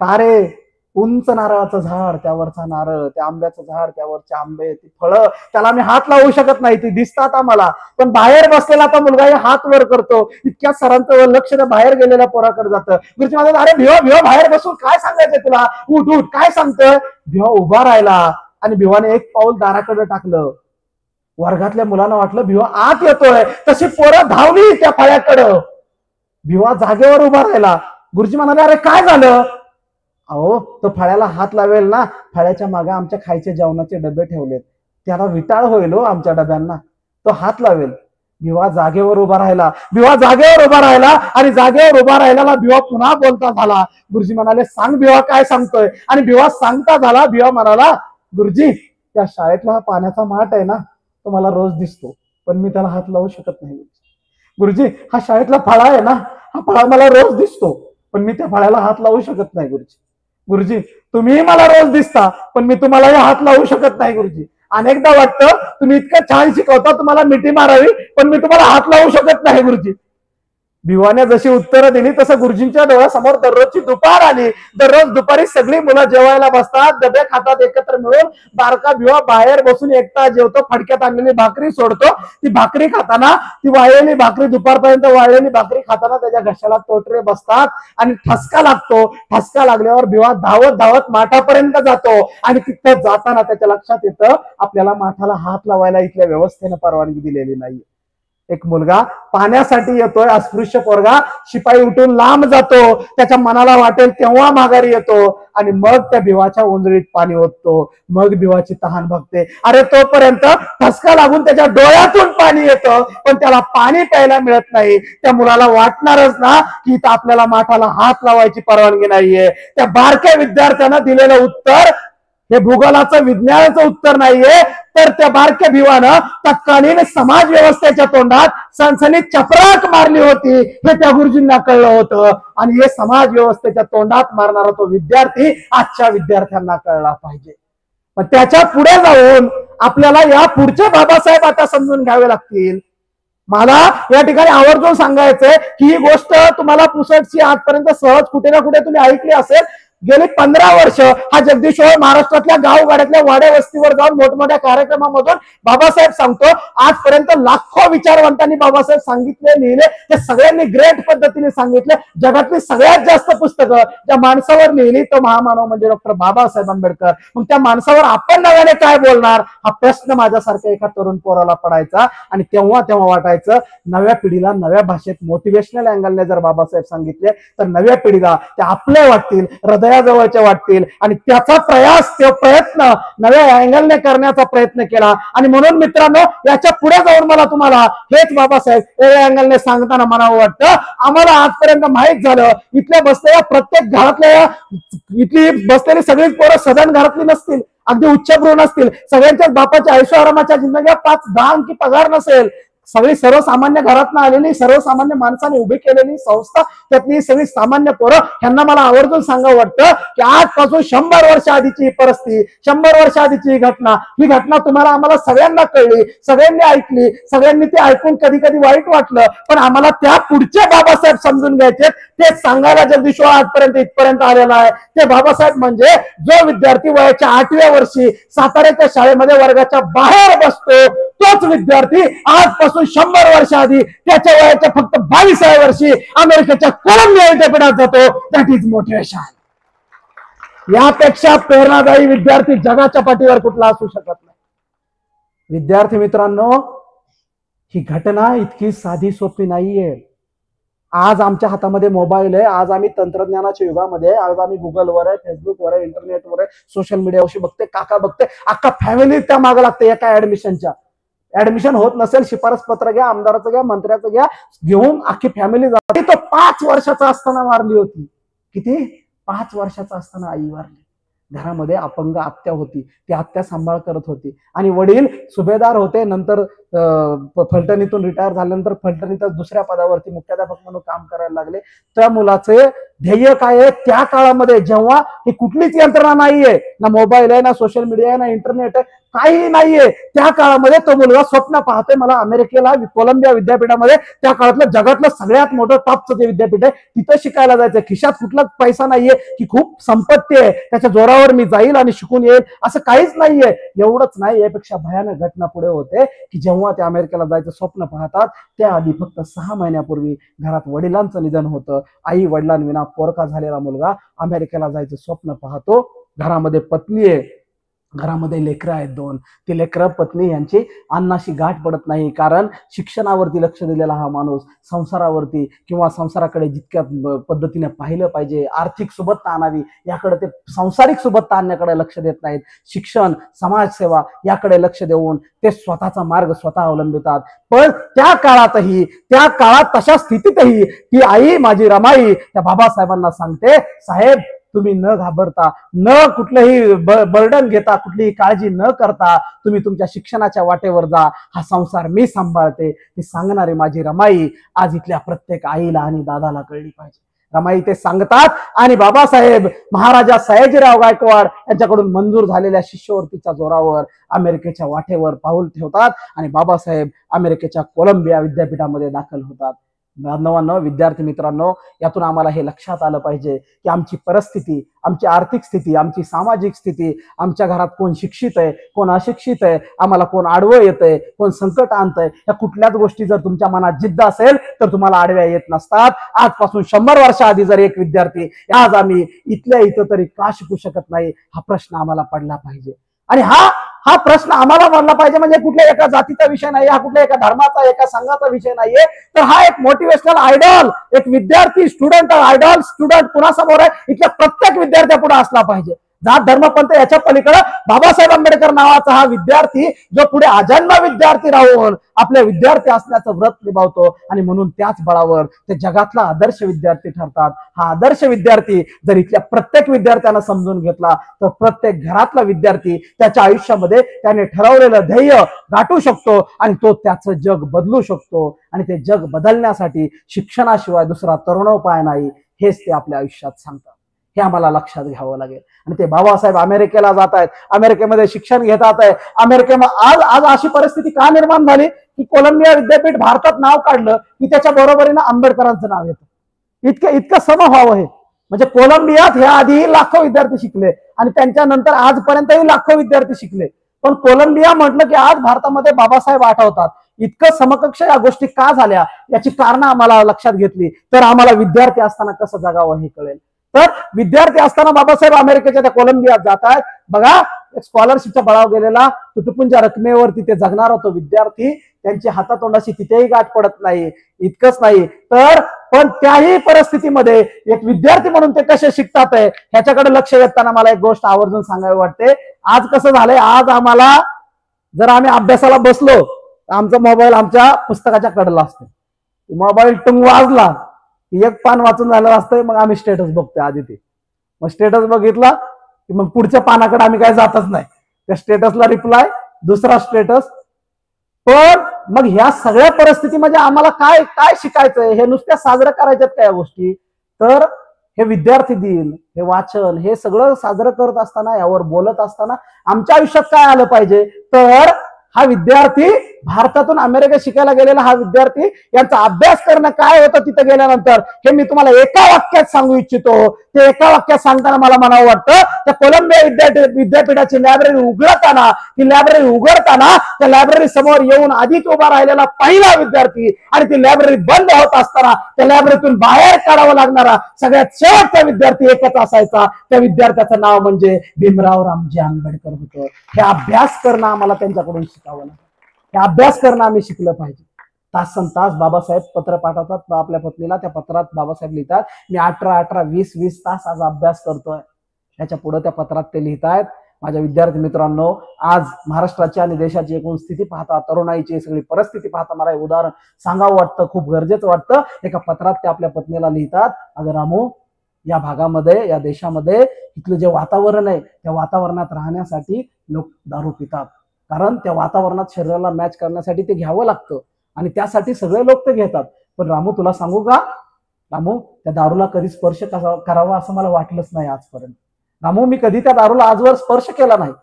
तारे, उंच नारळाचं झाड, त्यावरचा नारळ, त्या आंब्याचं झाड, त्यावरचे आंबे, ती फळं, त्याला आम्ही हात लावू शकत नाही, ती दिसतात आम्हाला. पण बाहेर बसलेला तो मुलगा हात वर करतो. इतक्या सरांचं लक्ष बाहेर गेलेल्या पोराकडे जातं. गुरुजी म्हणतात, अरे भिवा भिवा बाहेर बसून काय सांगायचंय तुला, उठ उठ, काय सांगतोय. भिवा उभा राहिला आणि भिवाने एक पाऊल दाराकडे टाकलं. वर्गातल्या मुलांना वाटलं भिवा आत येतोय, तशी पोरं धावली त्या फळ्याकडं. भिवा जागेवर उभा राहिला. गुरुजी म्हणाले, अरे काय झालं. अहो तो फळ्याला हात लावेल ना, फळ्याच्या मागे आमच्या खायचे जेवणाचे डबे ठेवलेत, त्याला विटाळ होईल हो आमच्या डब्यांना, तो हात लावेल. भिवा जागेवर उभा राहिला. भिवा जागेवर उभा राहिला आणि जागेवर उभा राहिला भिवा पुन्हा बोलता झाला. गुरुजी म्हणाले, सांग भिवा काय सांगतोय. आणि भिवा सांगता झाला. भिवा म्हणाला, गुरुजी त्या शाळेतला हा पाण्याचा माठ आहे ना, तो मला रोज दिसतो पण मी त्याला हात लावू शकत नाही. गुरुजी हा शाळेतला फळा आहे ना, हा फळा मला रोज दिसतो पण मी त्या फळ्याला हात लावू शकत नाही. गुरुजी गुरुजी तुम्ही मला रोज दिसता पण मी तुम्हाला हात लावू शकत नाही. गुरुजी अनेकदा वाटतं तुम्ही इतकं छान शिकवता, तुम्हाला मिठी मारावी पण मी तुम्हाला हात लावू शकत नाही. गुरुजी भिवाने जशी उत्तरं दिली तसं गुरुजींच्या डोळ्यासमोर दररोजची दुपार आली. दररोज दुपारी सगळी मुलं जेवायला बसतात, डबे खातात एकत्र मिळून. बारका भिवा बाहेर बसून एकटा जेवतो, फडक्यात आणलेली भाकरी सोडतो. ती भाकरी खाताना, ती वाळलेली भाकरी, दुपारपर्यंत वाळलेली भाकरी खाताना त्याच्या घशाला तोटरे बसतात आणि ठसका लागतो. ठसका लागल्यावर भिवा धावत धावत माठापर्यंत जातो आणि तिथं जाताना त्याच्या लक्षात येतं आपल्याला माठाला हात लावायला इथल्या व्यवस्थेनं परवानगी दिलेली नाही. एक मुलगा पाण्यासाठी येतोय, अस्पृश्य पोरगा, शिपाई उठून लांब जातो, त्याच्या मनाला वाटेल तेव्हा माघारी येतो आणि मग त्या भिवाच्या उंजळीत पाणी ओततो. मग भिवाची तहान भागते. अरे तोपर्यंत ठसका लागून त्याच्या डोळ्यातून पाणी येतं पण त्याला पाणी प्यायला मिळत नाही. त्या मुलाला वाटणारच ना की इथं आपल्याला माठाला हात लावायची परवानगी नाहीये. त्या बारक्या विद्यार्थ्यांना दिलेलं उत्तर हे भूगोलाचं, विज्ञानाचं उत्तर नाहीये, तर त्या बारक्या भिवानं तत्कालीन समाज व्यवस्थेच्या तोंडात सनसनीत चपराक मारली होती हे त्या गुरुजींना कळलं होतं. आणि हे समाज व्यवस्थेच्या तोंडात मारणारा तो विद्यार्थी आजच्या विद्यार्थ्यांना कळला पाहिजे. पण त्याच्या पुढे जाऊन आपल्याला या पुढचे बाबासाहेब आता समजून घ्यावे लागतील. मला या ठिकाणी आवर्जून सांगायचंय की ही गोष्ट तुम्हाला पुसटची आजपर्यंत सहज कुठे ना कुठे तुम्ही ऐकली असेल. गेली 15 वर्ष हा जगदीश महाराष्ट्रातल्या गावगाड्यातल्या वाड्या वस्तीवर जाऊन मोठमोठ्या कार्यक्रमामधून बाबासाहेब सांगतो. आजपर्यंत लाखो विचारवंतांनी बाबासाहेब सांगितले, लिहिले, ते सगळ्यांनी ग्रेट पद्धतीने सांगितले. जगातली सगळ्यात जास्त पुस्तकं ज्या माणसावर लिहिली तो महामानव म्हणजे डॉक्टर बाबासाहेब आंबेडकर. मग त्या माणसावर आपण नव्याने काय बोलणार हा प्रश्न माझ्यासारख्या एका तरुण पोराला पडायचा. आणि तेव्हा वाटायचं नव्या पिढीला नव्या भाषेत मोटिवेशनल अँगलने जर बाबासाहेब सांगितले तर नव्या पिढीला ते आपले वाटतील, हृदयाजवळचे वाटतील. आणि त्याचा प्रयास, तो प्रयत्न नव्या अँगलने करण्याचा प्रयत्न केला. आणि म्हणून मित्रांनो याच्या पुढे जाऊन मला तुम्हाला हेच बाबासाहेब वेगळ्या अँगलने सांगताना म्हणावं वाटतं. आम्हाला आजपर्यंत माहित झालं इथल्या बसलेल्या प्रत्येक घरातल्या, इथली बसलेली सगळीच पोरं सदन घरातली नसतील. अगदी उच्चभ्रू नसतील, सगळ्यांच्याच बापाच्या ऐशोआरामाच्या जिंदग्या 5-10 अंकी पगार नसेल, सगळी सर्वसामान्य घरातनं आलेली सर्वसामान्य माणसाने उभी केलेली संस्था, त्यातली सगळी सामान्य पोरं, ह्यांना मला आवर्जून सांगावं वाटतं की आजपासून 100 वर्ष आधीची ही परिस्थिती, 100 वर्ष आधीची ही घटना तुम्हाला आम्हाला सगळ्यांना कळली, सगळ्यांनी ऐकली, सगळ्यांनी ते ऐकून कधी कधी वाईट वाटलं, पण आम्हाला त्या पुढचे बाबासाहेब समजून घ्यायचे, ते सांगायला जगदीश्वर आजपर्यंत इथपर्यंत आलेला आहे. ते बाबासाहेब म्हणजे जो विद्यार्थी वयाच्या 8व्या वर्षी साताऱ्याच्या शाळेमध्ये वर्गाच्या बाहेर बसतो, तोच विद्यार्थी आजपासून 100 वर्ष आधी त्याच्या वयाच्या फक्त 22व्या वर्षी अमेरिकेच्या कोलंबिया विद्यापीठात जातो. That is motivation. यापेक्षा प्रेरणादायी विद्यार्थी जगाच्या पाठीवर कुठला असू शकत नाही. विद्यार्थी मित्रांनो, ही घटना इतकी साधी सोपी नाहीये. आज आमच्या हातामध्ये मोबाईल आहे, आज आम्ही तंत्रज्ञानाच्या युगामध्ये, आज आम्ही गुगलवर आहे, फेसबुकवर आहे, इंटरनेटवर आहे, सोशल मीडियावरशी बघते, काका बघते, अख्खा फॅमिली त्या मागे लागते एका ऍडमिशनच्या. ऍडमिशन होत नसेल, शिफारस पत्र घ्या, आमदाराचं घ्या, मंत्र्याचं घ्या, घेऊन अख्खी फॅमिली जाते. तो 5 वर्षाचा असताना वारली होती. किती? 5 वर्षाचा असताना आई वारली. घरामध्ये अपंग आत्या होती, ती आत्या सांभाळ करत होती आणि वडील सुभेदार होते. नंतर फलटणीतून रिटायर झाल्यानंतर फलटणीतच दुसऱ्या पदावरती मुख्याध्यापक म्हणून काम करायला लागले. त्या मुलाचे ध्येय काय आहे? त्या काळामध्ये जेव्हा ही कुठलीच यंत्रणा नाहीये, ना मोबाईल आहे, ना सोशल मीडिया आहे, ना इंटरनेट आहे, काही नाहीये, त्या काळामध्ये तो मुलगा स्वप्न पाहतोय मला अमेरिकेला कोलंबिया विद्यापीठामध्ये, त्या काळातलं जगातलं सगळ्यात मोठं टॉपचं जे विद्यापीठ आहे तिथं शिकायला जायचं. खिशात कुठलाच पैसा नाहीये, की खूप संपत्ती आहे त्याच्या जोरावर मी जाईल आणि शिकून येईल, असं काहीच नाहीये. एवढंच नाही, यापेक्षा भयानक घटना पुढे होते की जेव्हा ते अमेरिकेला जायचं स्वप्न पाहतात त्याआधी फक्त 6 महिन्यापूर्वी घरात वडिलांचं निधन होतं. आई वडिलांविना पोरका झालेला मुलगा अमेरिकेला जायचं स्वप्न पाहतो. घरामध्ये पत्नी आहे, घरामध्ये लेकरं आहेत 2. ती लेकरं पत्नी यांची अन्नाशी गाठ पडत नाही, कारण शिक्षणावरती लक्ष दिलेला हा माणूस संसारावरती किंवा संसाराकडे जितक्या पद्धतीने पाहिलं पाहिजे, आर्थिक सुबत्ता आणावी याकडे ते सांसारिक सुबत्ता आणण्याकडे लक्ष देत नाहीत. शिक्षण, समाजसेवा याकडे लक्ष देऊन ते स्वतःचा मार्ग स्वतः अवलंबितात. पण त्या काळात तशा स्थितीतही ती आई माझी रमाई त्या बाबासाहेबांना सांगते, साहेब तुम्ही न घाबरता, न कुठलंही बर्डन घेता, कुठलीही काळजी न करता तुम्ही तुमच्या शिक्षणाच्या वाटेवर जा, हा संसार मी सांभाळते. ती सांगणारी माझी रमाई आज इथल्या प्रत्येक आईला आणि दादाला कळली पाहिजे. रमाई ते सांगतात आणि बाबासाहेब महाराजा सयाजीराव गायकवाड यांच्याकडून मंजूर झालेल्या शिष्यवृत्तीच्या जोरावर अमेरिकेच्या वाटेवर पाऊल ठेवतात आणि बाबासाहेब अमेरिकेच्या कोलंबिया विद्यापीठामध्ये दाखल होतात. बांधवांनो, विद्यार्थी मित्रांनो, यातून आम्हाला हे लक्षात आलं पाहिजे की आमची परिस्थिती, आमची आर्थिक स्थिती, आमची सामाजिक स्थिती, आमच्या घरात कोण शिक्षित आहे, कोण अशिक्षित आहे, आम्हाला कोण आडवं येतंय, कोण संकट आणतंय, या कुठल्याच गोष्टी जर तुमच्या मनात जिद्द असेल तर तुम्हाला आडव्या येत नसतात. आजपासून 100 वर्ष आधी जर एक विद्यार्थी आज आम्ही इथल्या इथं तरी का शिकू शकत नाही, हा प्रश्न आम्हाला पडला पाहिजे. आणि हा प्रश्न आम्हाला पडला पाहिजे म्हणजे कुठल्या एका जातीचा विषय नाही, हा कुठल्या एका धर्माचा, एका संघाचा विषय नाहीये, तर हा एक मोटिवेशनल आयडॉल, एक विद्यार्थी स्टुडंट आयडॉल स्टुडंट कुणासमोर आहे? इथल्या प्रत्येक विद्यार्थ्यापुढे असला पाहिजे. जात धर्म पंथ याच्या पलीकडे बाबासाहेब आंबेडकर नावाचा हा विद्यार्थी जो पुढे अजन्म विद्यार्थी राहून आपले विद्यार्थी असण्याचं व्रत निभावतो आणि म्हणून त्याच बळावर ते जगातला आदर्श विद्यार्थी ठरतात. हा आदर्श विद्यार्थी जर इथल्या प्रत्येक विद्यार्थ्यांना समजून घेतला तर प्रत्येक घरातला विद्यार्थी त्याच्या आयुष्यामध्ये त्याने ठरवलेलं ध्येय गाठू शकतो आणि तो त्याचं जग बदलू शकतो. आणि ते जग बदलण्यासाठी शिक्षणाशिवाय दुसरा तरुणोपाय नाही, हेच ते आपल्या आयुष्यात सांगतात. हे आम्हाला लक्षात घ्यावं लागेल. आणि ते बाबासाहेब अमेरिकेला जात आहेत, अमेरिकेमध्ये शिक्षण घेतात आहे. अमेरिकेमध्ये आज अशी परिस्थिती का निर्माण झाली की कोलंबिया विद्यापीठ भारतात नाव काढलं की त्याच्या बरोबरीनं आंबेडकरांचं नाव येतं. इतकं सम व्हावं हे. म्हणजे कोलंबियात ह्या आधीही लाखो विद्यार्थी शिकले आणि त्यांच्यानंतर आजपर्यंतही लाखो विद्यार्थी शिकले, पण कोलंबिया म्हटलं की आज भारतामध्ये बाबासाहेब आठवतात. इतकं समकक्ष या गोष्टी का झाल्या याची कारणं आम्हाला लक्षात घेतली तर आम्हाला विद्यार्थी असताना कसं जगावं हे कळेल. तर विद्यार्थी असताना बाबासाहेब अमेरिकेच्या त्या कोलंबियात जात आहेत. बघा, स्कॉलरशिपच्या बळावर गेलेला तुटपुंच्या रकमेवरती ते जगणार होतो विद्यार्थी, त्यांची हातातोंडाशी तिथेही गाठ पडत नाही. इतकंच नाही तर पण त्याही परिस्थितीमध्ये एक विद्यार्थी म्हणून ते कसे शिकतात आहे ह्याच्याकडे लक्ष देताना मला एक गोष्ट आवर्जून सांगावी वाटते. आज कसं झालंय, आज आम्हाला जर आम्ही अभ्यासाला बसलो आमचा मोबाईल आमच्या पुस्तकाच्या कडेला असतो. मोबाईल टुंग वाजला, एक पान वाचून झालं असतंय, मग आम्ही स्टेटस बघतोय आधी ते. मग स्टेटस बघितला की मग पुढच्या पानाकडे आम्ही काय जातच नाही. त्या स्टेटसला रिप्लाय, दुसरा स्टेटस. पण मग ह्या सगळ्या परिस्थितीमध्ये आम्हाला काय काय शिकायचंय? हे नुसत्या साजरं करायच्यात का या गोष्टी? तर हे विद्यार्थी दिन, हे वाचन, हे सगळं साजरं करत असताना, यावर बोलत असताना आमच्या आयुष्यात काय आलं पाहिजे? तर हा विद्यार्थी, भारतातून अमेरिकेत शिकायला गेलेला हा विद्यार्थी, यांचा अभ्यास करणं काय होतं तिथे गेल्यानंतर, हे मी तुम्हाला एका वाक्यात सांगू इच्छितो. ते एका वाक्यात सांगताना मला म्हणावं वाटतं, त्या कोलंबिया विद्यापीठाची लायब्ररी उघडताना, ती लायब्ररी उघडताना त्या लायब्ररी समोर येऊन आधीच उभा राहिलेला पहिला विद्यार्थी, आणि ती लायब्ररी बंद होत असताना त्या लायब्ररीतून बाहेर काढावा लागणारा सगळ्यात शेवटचा विद्यार्थी एकच असायचा. त्या विद्यार्थ्याचं नाव म्हणजे भीमराव रामजी आंबेडकर होतं. हे अभ्यास करणं आम्हाला त्यांच्याकडून शिकावं लागतं. हे अभ्यास करणं आम्ही शिकलं पाहिजे. तासन तास बाबासाहेब पत्र पाठवतात आपल्या पत्नीला. त्या पत्रात बाबासाहेब लिहितात, मी 18 20 तास आज अभ्यास करतोय. याच्या पुढे त्या पत्रात ते लिहितायत, माझ्या विद्यार्थी मित्रांनो, आज महाराष्ट्राची आणि देशाची एकूण स्थिती पाहता, तरुणाईची सगळी परिस्थिती पाहता मला हे उदाहरण सांगावं वाटतं, खूप गरजेचं वाटतं. एका पत्रात ते आपल्या पत्नीला लिहितात, अगं रामू, या भागामध्ये, या देशामध्ये इथलं जे वातावरण आहे, त्या वातावरणात राहण्यासाठी लोक दारू पितात. कारण त्या वातावरणात शरीराला मॅच करण्यासाठी ते घ्यावं लागतं, आणि त्यासाठी सगळे लोक ते घेतात. पण रामू, तुला सांगू का रामू, त्या दारूला कधी स्पर्श करावा असं मला वाटलंच नाही आजपर्यंत. रामू, मी कधी त्या दारूला आजवर स्पर्श केला नाही.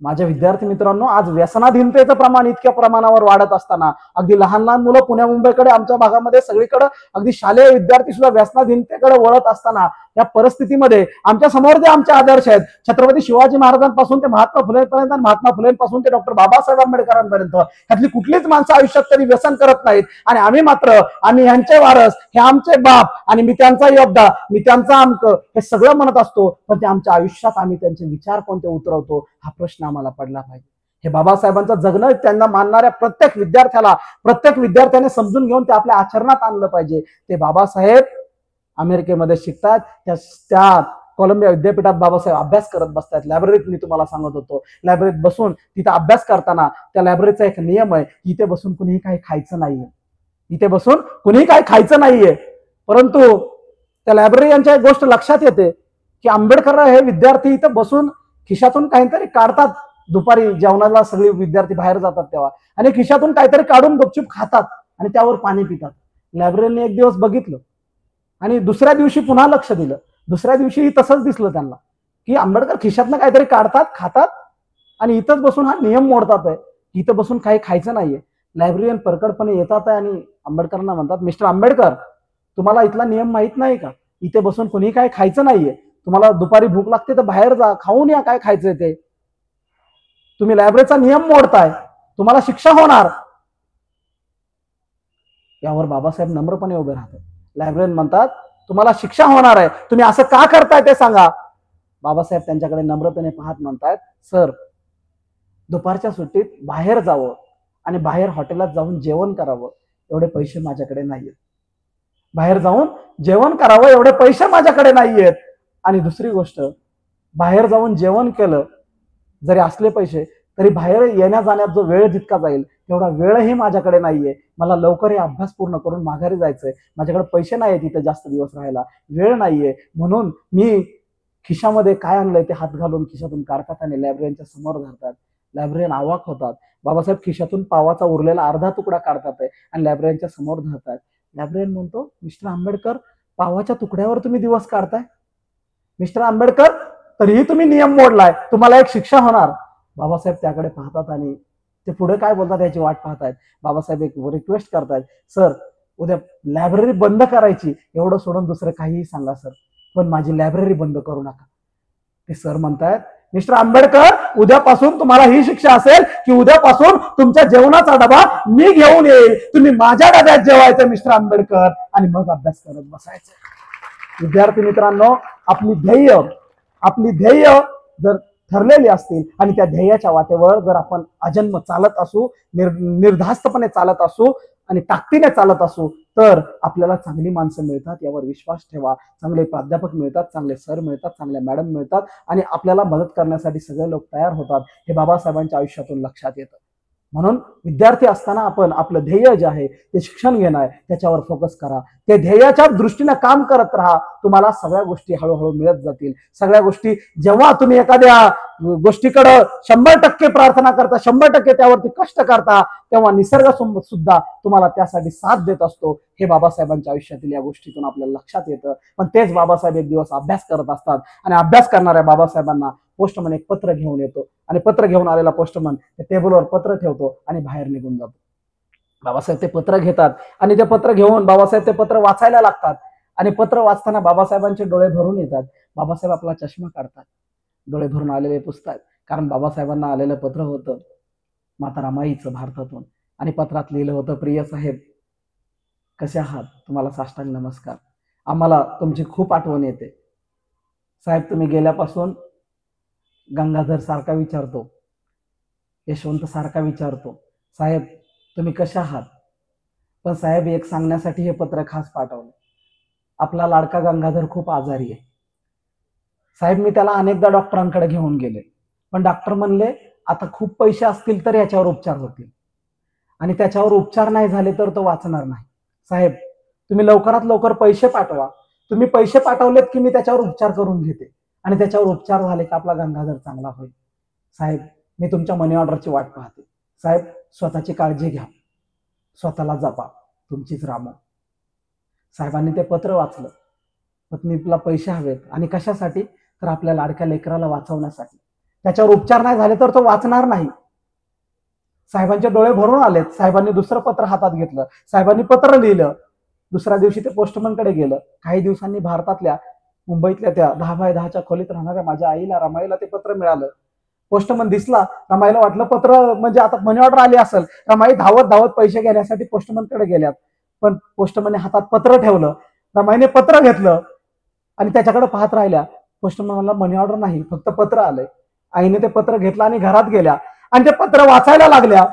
माझ्या विद्यार्थी मित्रांनो, आज व्यसनाधीनतेचं प्रमाण इतक्या प्रमाणावर वाढत असताना, अगदी लहान लहान मुलं पुण्या मुंबईकडे, आमच्या भागामध्ये सगळीकडे अगदी शालेय विद्यार्थी सुद्धा व्यसनाधीनतेकडे वळत असताना, या परिस्थितीमध्ये आमच्या समोर जे आमचे आदर्श आहेत, छत्रपती शिवाजी महाराजांपासून ते महात्मा फुलेंपर्यंत, महात्मा फुलेंपासून ते डॉक्टर बाबासाहेब आंबेडकरांपर्यंत, ह्यातली कुठलीच माणसं आयुष्यात कधी व्यसन करत नाहीत. आणि आम्ही मात्र, आम्ही ह्यांचे वारस, हे आमचे बाप, आणि मी त्यांचा योद्धा, मी त्यांचा अंक, हे सगळं म्हणत असतो. पण ते आमच्या आयुष्यात आम्ही त्यांचे विचार कोणते उतरवतो, हा प्रश्न आम्हाला पडला पाहिजे. हे बाबासाहेबांचं जगणं त्यांना मानणाऱ्या प्रत्येक विद्यार्थ्याने समजून घेऊन ते आपल्या आचरणात आणलं पाहिजे. ते बाबासाहेब अमेरिकेमध्ये शिकतात, त्या कोलंबिया विद्यापीठात बाबासाहेब अभ्यास करत बसतात. लायब्ररीत मी तुम्हाला सांगत होतो, लायब्ररीत बसून तिथे अभ्यास करताना त्या लायब्ररीचा एक नियम आहे, इथे बसून कुणीही काही खायचं नाहीये. इथे बसून कुणीही काही खायचं नाहीये. परंतु त्या लायब्ररीयांच्या एक गोष्ट लक्षात येते की आंबेडकर हे विद्यार्थी इथं बसून खिशातून काहीतरी काढतात. दुपारी जेवणाला सगळे विद्यार्थी बाहेर जातात तेव्हा, आणि खिशातून काहीतरी काढून गपचूप खातात आणि त्यावर पाणी पितात. लायब्ररीने एक दिवस बघितलं आणि दुसऱ्या दिवशी पुन्हा लक्ष दिलं. दुसऱ्या दिवशीही तसंच दिसलं त्यांना की आंबेडकर खिशातनं काहीतरी काढतात, खातात, आणि इथंच बसून हा नियम मोडतात आहे, इथं बसून काही खायचं नाहीये. लायब्ररीयन परकडपणे येतात आहे आणि आंबेडकरांना म्हणतात, मिस्टर आंबेडकर, तुम्हाला इथला नियम माहित नाही का? इथे बसून कोणी काही खायचं नाहीये. तुम्हाला दुपारी भूक लागते तर बाहेर जा, खाऊन या काय खायचंय ते. तुम्ही लायब्ररीचा नियम मोडताय, तुम्हाला शिक्षा होणार. यावर बाबासाहेब नम्रपणे उभे राहतात. लायब्ररीयन म्हणतात, तुम्हाला शिक्षा होणार आहे, तुम्ही असं का करताय ते सांगा. बाबासाहेब त्यांच्याकडे नम्रतेने पाहत म्हणतात, सर, दुपारच्या सुट्टीत बाहेर जावं आणि बाहेर हॉटेलात जाऊन जेवण करावं एवढे पैसे माझ्याकडे नाहीयेत. बाहेर जाऊन जेवण करावं एवढे पैसे माझ्याकडे नाहीयेत. आणि दुसरी गोष्ट, बाहेर जाऊन जेवण केलं जरी असले पैसे, तरी बाहेर येण्या जाण्यात जो वेळ जितका जाईल तेवढा वेळही माझ्याकडे नाहीये. मला लवकर हे अभ्यास पूर्ण करून माघारी जायचंय. माझ्याकडे पैसे नाहीये तिथे जास्त दिवस राहायला, वेळ नाहीये. म्हणून मी खिशामध्ये काय आणलंय ते हात घालून खिशातून काढतात आणि लायब्ररीच्या समोर धरतात. लायब्ररीयन अवाक होतात. बाबासाहेब खिशातून पावाचा उरलेला अर्धा तुकडा काढतात आणि लायब्ररीच्या समोर धरतात. लायब्ररीयन म्हणतो, मिस्टर आंबेडकर, पावाच्या तुकड्यावर तुम्ही दिवस काढताय? मिस्टर आंबेडकर, तरीही तुम्ही नियम मोडलाय, तुम्हाला एक शिक्षा होणार. बाबासाहेब त्याकडे पाहतात आणि ते पुढे काय बोलतात याची वाट पाहतायत. बाबासाहेब एक रिक्वेस्ट करतायत, सर, उद्या लायब्ररी बंद करायची, एवढं सोडून दुसरं काहीही सांगा सर, पण माझी लायब्ररी बंद करू नका. ते सर म्हणतायत, मिस्टर आंबेडकर, उद्यापासून तुम्हाला ही शिक्षा असेल की उद्यापासून तुमच्या जेवणाचा डबा मी घेऊन येईल, तुम्ही माझ्या डब्यात जेवायचं मिस्टर आंबेडकर, आणि मग अभ्यास करत बसायचं. विद्यार्थी मित्रांनो, आपली ध्येय जर ठरलेली असतील आणि त्या ध्येयाच्या वाटेवर जर आपण अजन्म चालत असू, निर्धास्तपणे चालत असू आणि ताकदीने चालत असू, तर आपल्याला चांगली माणसं मिळतात, यावर विश्वास ठेवा. चांगले प्राध्यापक मिळतात, चांगले सर मिळतात, चांगल्या मॅडम मिळतात, आणि आपल्याला मदत करण्यासाठी सगळे लोक तयार होतात. हे बाबासाहेबांच्या आयुष्यातून लक्षात येतं. म्हणून विद्यार्थी असताना आपण आपलं ध्येय जे आहे ते शिक्षण घेणं आहे, त्याच्यावर फोकस करा. ते ध्येयाच्या दृष्टीने काम करत राहा. तुम्हाला सगळ्या गोष्टी हळूहळू मिळत जातील. सगळ्या गोष्टी जेव्हा तुम्ही एखाद्या गोष्टीकडे 100% प्रार्थना करता, 100% त्यावरती कष्ट करता, तेव्हा निसर्ग सुद्धा तुम्हाला त्यासाठी साथ देत असतो. हे बाबासाहेबांच्या आयुष्यातील या गोष्टीतून आपल्याला लक्षात येतं. पण तेच बाबासाहेब एक दिवस अभ्यास करत असतात आणि अभ्यास करणाऱ्या बाबासाहेबांना पोस्टमन एक पत्र घेऊन येतो आणि पत्र घेऊन आलेला पोस्टमन टेबलवर पत्र ठेवतो आणि बाहेर निघून जातो. बाबासाहेब ते पत्र घेतात आणि ते पत्र घेऊन बाबासाहेब ते पत्र वाचायला लागतात आणि पत्र वाचताना बाबासाहेबांचे डोळे भरून येतात. बाबासाहेब आपला चष्मा काढतात, डोळे भरून आलेले पुसतात, कारण बाबासाहेबांना आलेलं पत्र होतं माता रमाईचं भारतातून आणि पत्रात लिहिलं होतं, प्रिय साहेब कसे आहात, तुम्हाला साष्टांग नमस्कार, आम्हाला तुमची खूप आठवण येते साहेब, तुम्ही गेल्यापासून गंगाधर सारखा विचारतो, यशवंत सारखा विचारतो, साहेब तुम्ही कशा आहात, पण साहेब एक सांगण्यासाठी हे पत्र खास पाठवलं, आपला लाडका गंगाधर खूप आजारी आहे साहेब, मी त्याला अनेकदा डॉक्टरांकडे घेऊन गेले, पण डॉक्टर म्हणले आता खूप पैसे असतील तर याच्यावर उपचार होतील आणि त्याच्यावर उपचार नाही झाले तर तो वाचणार नाही. साहेब तुम्ही लवकरात लवकर पैसे पाठवा, तुम्ही पैसे पाठवलेत की मी त्याच्यावर उपचार करून घेते आणि त्याच्यावर उपचार झाले का आपला गंगाधर चांगला होईल. साहेब मी तुमच्या मनी ऑर्डरची वाट पाहते. साहेब स्वतःची काळजी घ्या, स्वतःला जपा, तुमचीच रामू. साहेबांनी ते पत्र वाचलं. पत्नीला पैसे हवेत आणि कशासाठी, तर आपल्या लाडक्या लेकराला वाचवण्यासाठी. त्याच्यावर उपचार नाही झाले तर तो वाचणार नाही. साहेबांचे डोळे भरून आलेत. साहेबांनी दुसरं पत्र हातात घेतलं, साहेबांनी पत्र लिहिलं. दुसऱ्या दिवशी ते पोस्टमनकडे गेलं. काही दिवसांनी भारतातल्या मुंबईतल्या त्या 10x10च्या खोलीत राहणाऱ्या माझ्या आईला रमाईला ते पत्र मिळालं. पोस्टमन दिसला, रमाईला वाटलं पत्र म्हणजे आता मनी ऑर्डर आली असेल. रमाई धावत धावत पैसे घेण्यासाठी पोस्टमनकडे गेल्यात, पण पोस्टमनने हातात पत्र ठेवलं. रमाईने पत्र घेतलं आणि त्याच्याकडे पाहत राहिल्या. पोस्टमन म्हणला मनी ऑर्डर नाही, फक्त पत्र आलंय. आईने ते पत्र घेतलं आणि घरात गेल्या आणि ते पत्र वाचायला लागल्या.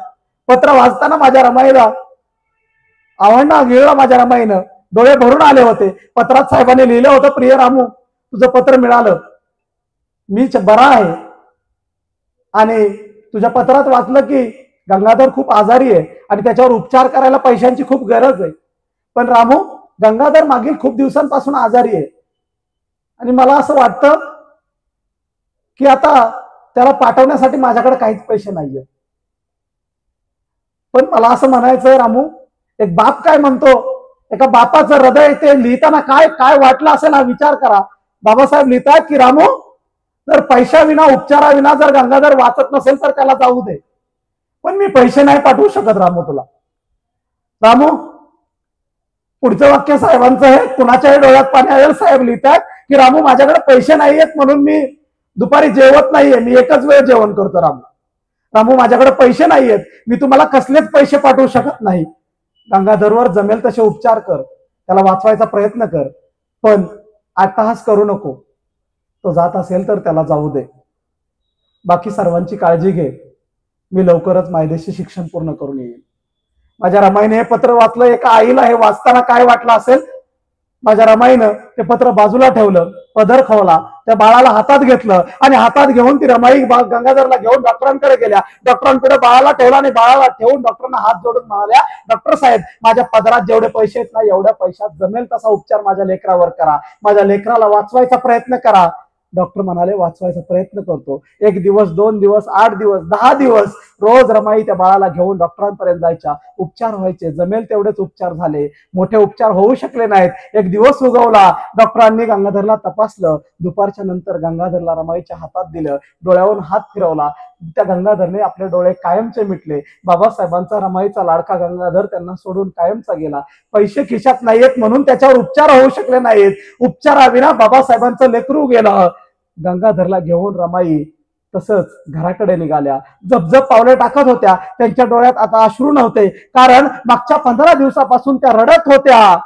पत्र वाचताना माझ्या रमाईला आवडला गिळला, माझ्या रमाईनं डोळे भरून आले होते. पत्रात साहेबांनी लिहिलं होतं, प्रिय रामू तुझं पत्र मिळालं, मी बरा आहे आणि तुझ्या पत्रात वाचलं की गंगाधर खूप आजारी आहे आणि त्याच्यावर उपचार करायला पैशांची खूप गरज आहे. पण रामू गंगाधर मागील खूप दिवसांपासून आजारी आहे आणि मला असं वाटतं की आता त्याला पाठवण्यासाठी माझ्याकडे काहीच पैसे नाहीये. पण मला असं म्हणायचंय रामू, एक बाप काय म्हणतो, एका बापाचं हृदय ते लिहिताना काय काय वाटलं असेल हा विचार करा. बाबासाहेब लिहितात की रामू जर पैशाविना उपचाराविना जर गंगाधर वाचत नसेल तर त्याला जाऊ दे, पण मी पैसे नाही पाठवू शकत रामू तुला. रामू पुढचं वाक्य साहेबांचं आहे, कुणाच्याही डोळ्यात पाणी आलेलं. साहेब लिहितात की रामू माझ्याकडे पैसे नाहीयेत म्हणून मी दुपारी जेवत नाहीये, मी एकच वेळ जेवण करतो. रामू रामू माझ्याकडे पैसे नाहीयेत, मी तुम्हाला कसलेच पैसे पाठवू शकत नाही. गंगाधरवर जमेल तसे उपचार कर, त्याला वाचवायचा प्रयत्न कर, पण अट्टहास करू नको. तो जात असेल तर त्याला जाऊ दे. बाकी सर्वांची काळजी घे, मी लवकरच मायदेशी शिक्षण पूर्ण करून येईल. माझ्या रमाईने हे पत्र वाचलं. एका आईला हे वाचताना काय वाटलं असेल. माझ्या रमाईनं ते पत्र बाजूला ठेवलं, पदर खवला, त्या बाळाला हातात घेतलं आणि हातात घेऊन ती रमाई गंगाधरला घेऊन डॉक्टरांकडे गेल्या. डॉक्टरांकडे बाळाला ठेवला आणि बाळाला ठेवून डॉक्टरांना हात जोडून म्हणाल्या, डॉक्टर साहेब माझ्या पदरात जेवढे पैसे आहेत ना, एवढ्या पैशात जमेल तसा उपचार माझ्या लेकरावर करा, माझ्या लेकराला वाचवायचा प्रयत्न करा. डॉक्टर म्हणाले वाचवायचा प्रयत्न करतो. 1 दिवस 2 दिवस 8 दिवस 10 दिवस रोज रमाई त्या बाळाला घेऊन डॉक्टरांपर्यंत जायच्या. उपचार व्हायचे, जमेल तेवढेच उपचार झाले, मोठे उपचार होऊ शकले नाहीत. एक दिवस उगवला, डॉक्टरांनी गंगाधरला तपासलं. दुपारच्या नंतर गंगाधरला रमाईच्या हातात दिलं, डोळ्यावरून हात फिरवला. त्या गंगाधरने आपले डोळे कायमचे मिटले. बाबासाहेबांचा रमाईचा लाडका गंगाधर त्यांना सोडून कायमचा गेला. पैसे खिशात नाहीयेत म्हणून त्याच्यावर उपचार होऊ शकले नाहीत. उपचाराविना बाबासाहेबांचं लेकरू गेलं. गंगाधरला घेऊन रमाई तसंच घराकडे निघाल्या. जपजप पावले टाकत होत्या. त्यांच्या डोळ्यात आता अश्रू नव्हते, कारण मागच्या 15 दिवसापासून त्या रडत होत्या.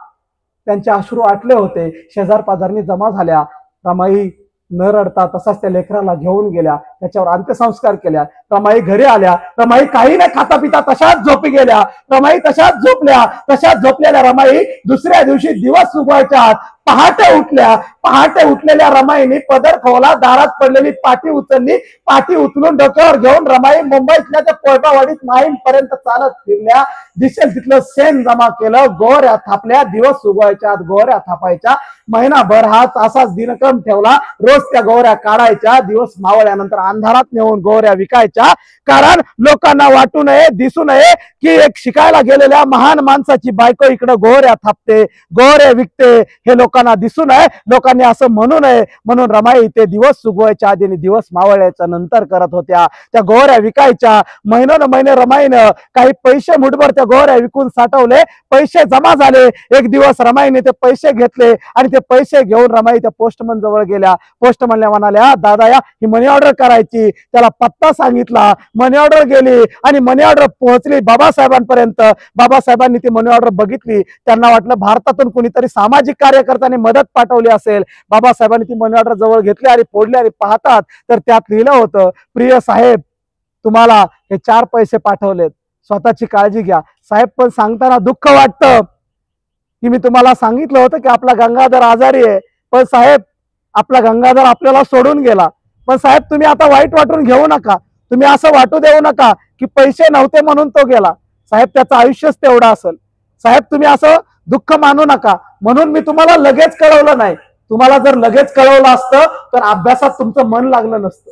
त्यांचे अश्रू आटले होते. शेजार पाजारनी जमा झाल्या. रमाई न रडता तसाच त्या लेकराला घेऊन गेल्या, त्याच्यावर अंत्यसंस्कार केल्या. रमाई घरी आल्या. रमाई काही नाही खाता पिता तशाच झोपी गेल्या. रमाई तशाच झोपल्या. तशाच झोपलेल्या रमाई दुसऱ्या दिवशी दिवस उगवायच्या आत पहाटे उठल्या. पहाटे उठलेल्या रमाईने पदर खोवला, दारात पडलेली पाठी उचलली. पाठी उचलून डोक्यावर घेऊन रमाई मुंबईतल्या त्या कोळपावाडीत माहीमपर्यंत चालत फिरल्या. दिसेल तिथलं शेण जमा केलं, गोऱ्या थापल्या. दिवस उगवायच्या आत गोऱ्या थापायच्या. महिनाभर हा असाच दिनक्रम ठेवला. रोज त्या गोऱ्या काढायच्या. दिवस मावळल्यानंतर अंधारात नेऊन गोऱ्या विकायच्या. कारण लोकांना वाटू नये, दिसू नये की एक शिकायला गेलेल्या महान माणसाची बायको इकडे गोऱ्या थापते, गोऱ्या विकते, हे लोकांना दिसू नये, लोकांनी असं म्हणू नये. म्हणून रमाई ते दिवस उगवायच्या आधी दिवस मावळ्याच्या नंतर करत होत्या. त्या गोऱ्या विकायच्या. महिने रमाईनं काही पैसे मुठभर त्या गोऱ्या विकून साठवले. पैसे जमा झाले. एक दिवस रमाईने ते पैसे घेतले आणि ते पैसे घेऊन रमाई त्या पोस्टमन जवळ गेल्या. पोस्टमनला म्हणाल्या, दादा या ही मनी ऑर्डर करायची. त्याला पत्ता सांगितला. मनी ऑर्डर गेली आणि मनी ऑर्डर पोहोचली बाबासाहेबांपर्यंत. बाबासाहेबांनी ती मनी ऑर्डर बघितली. त्यांना वाटलं भारतातून कुणीतरी सामाजिक कार्यकर्त्याने मदत पाठवली असेल. बाबासाहेबांनी ती मनी ऑर्डर जवळ घेतली आणि फोडली आणि पाहतात तर त्यात लिहिलं होतं, प्रिय साहेब तुम्हाला हे 4 पैसे पाठवलेत, स्वतःची काळजी घ्या. साहेब पण सांगताना दुःख वाटतं की मी तुम्हाला सांगितलं होतं की आपला गंगाधर आजारी आहे, पण साहेब आपला गंगाधर आपल्याला सोडून गेला. पण साहेब तुम्ही आता वाईट वाटून घेऊ नका. तुम्ही असं वाटू देऊ नका की पैसे नव्हते म्हणून तो गेला. साहेब त्याचं आयुष्यच तेवढं असेल. साहेब तुम्ही असं दुःख मानू नका. म्हणून मी तुम्हाला लगेच कळवलं नाही. तुम्हाला जर लगेच कळवलं असतं तर अभ्यासात तुमचं मन लागलं नसतं.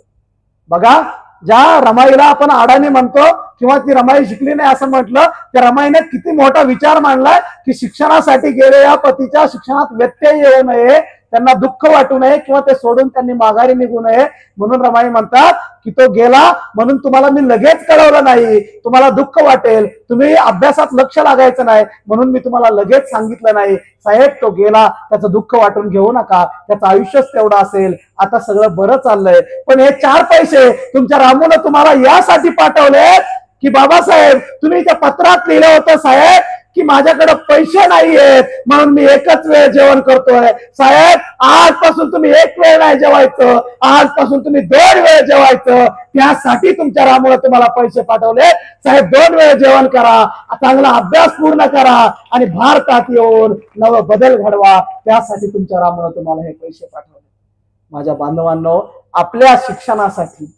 बघा, ज्या रमाईला आपण अडाणी म्हणतो किंवा ती रमाई शिकली नाही असं म्हटलं, त्या रमाईने किती मोठा विचार मांडलाय की शिक्षणासाठी गेलेल्या पतीच्या शिक्षणात व्यत्यय येऊ नये, त्यांना दुःख वाटू नये किंवा ते सोडून त्यांनी माघारी निघू नये. म्हणून रमाई म्हणतात की तो गेला म्हणून तुम्हाला मी लगेच कळवलं नाही. तुम्हाला दुःख वाटेल, तुम्ही अभ्यासात लक्ष लागायचं नाही म्हणून मी तुम्हाला लगेच सांगितलं नाही. साहेब तो गेला, त्याचं दुःख वाटून घेऊ नका, त्याचं आयुष्यच तेवढं असेल. आता सगळं बरं चाललंय. पण हे 4 पैसे तुमच्या रामून तुम्हाला यासाठी पाठवले की बाबासाहेब तुम्ही त्या पत्रात लिहिलं होतं साहेब की माझ्याकडे पैसे नाहीयेत म्हणून मी एकच वेळ जेवण करतोय. साहेब आजपासून तुम्ही 1 वेळ नाही जेवायचं, आजपासून तुम्ही 2 वेळ जेवायचं. त्यासाठी तुमच्या रामूला तुम्हाला पैसे पाठवले. साहेब 2 वेळ जेवण करा, चांगला अभ्यास पूर्ण करा आणि भारतात येऊन नव बदल घडवा. त्यासाठी तुमच्या रामूला तुम्हाला हे पैसे पाठवले. माझ्या बांधवांनो, आपल्या शिक्षणासाठी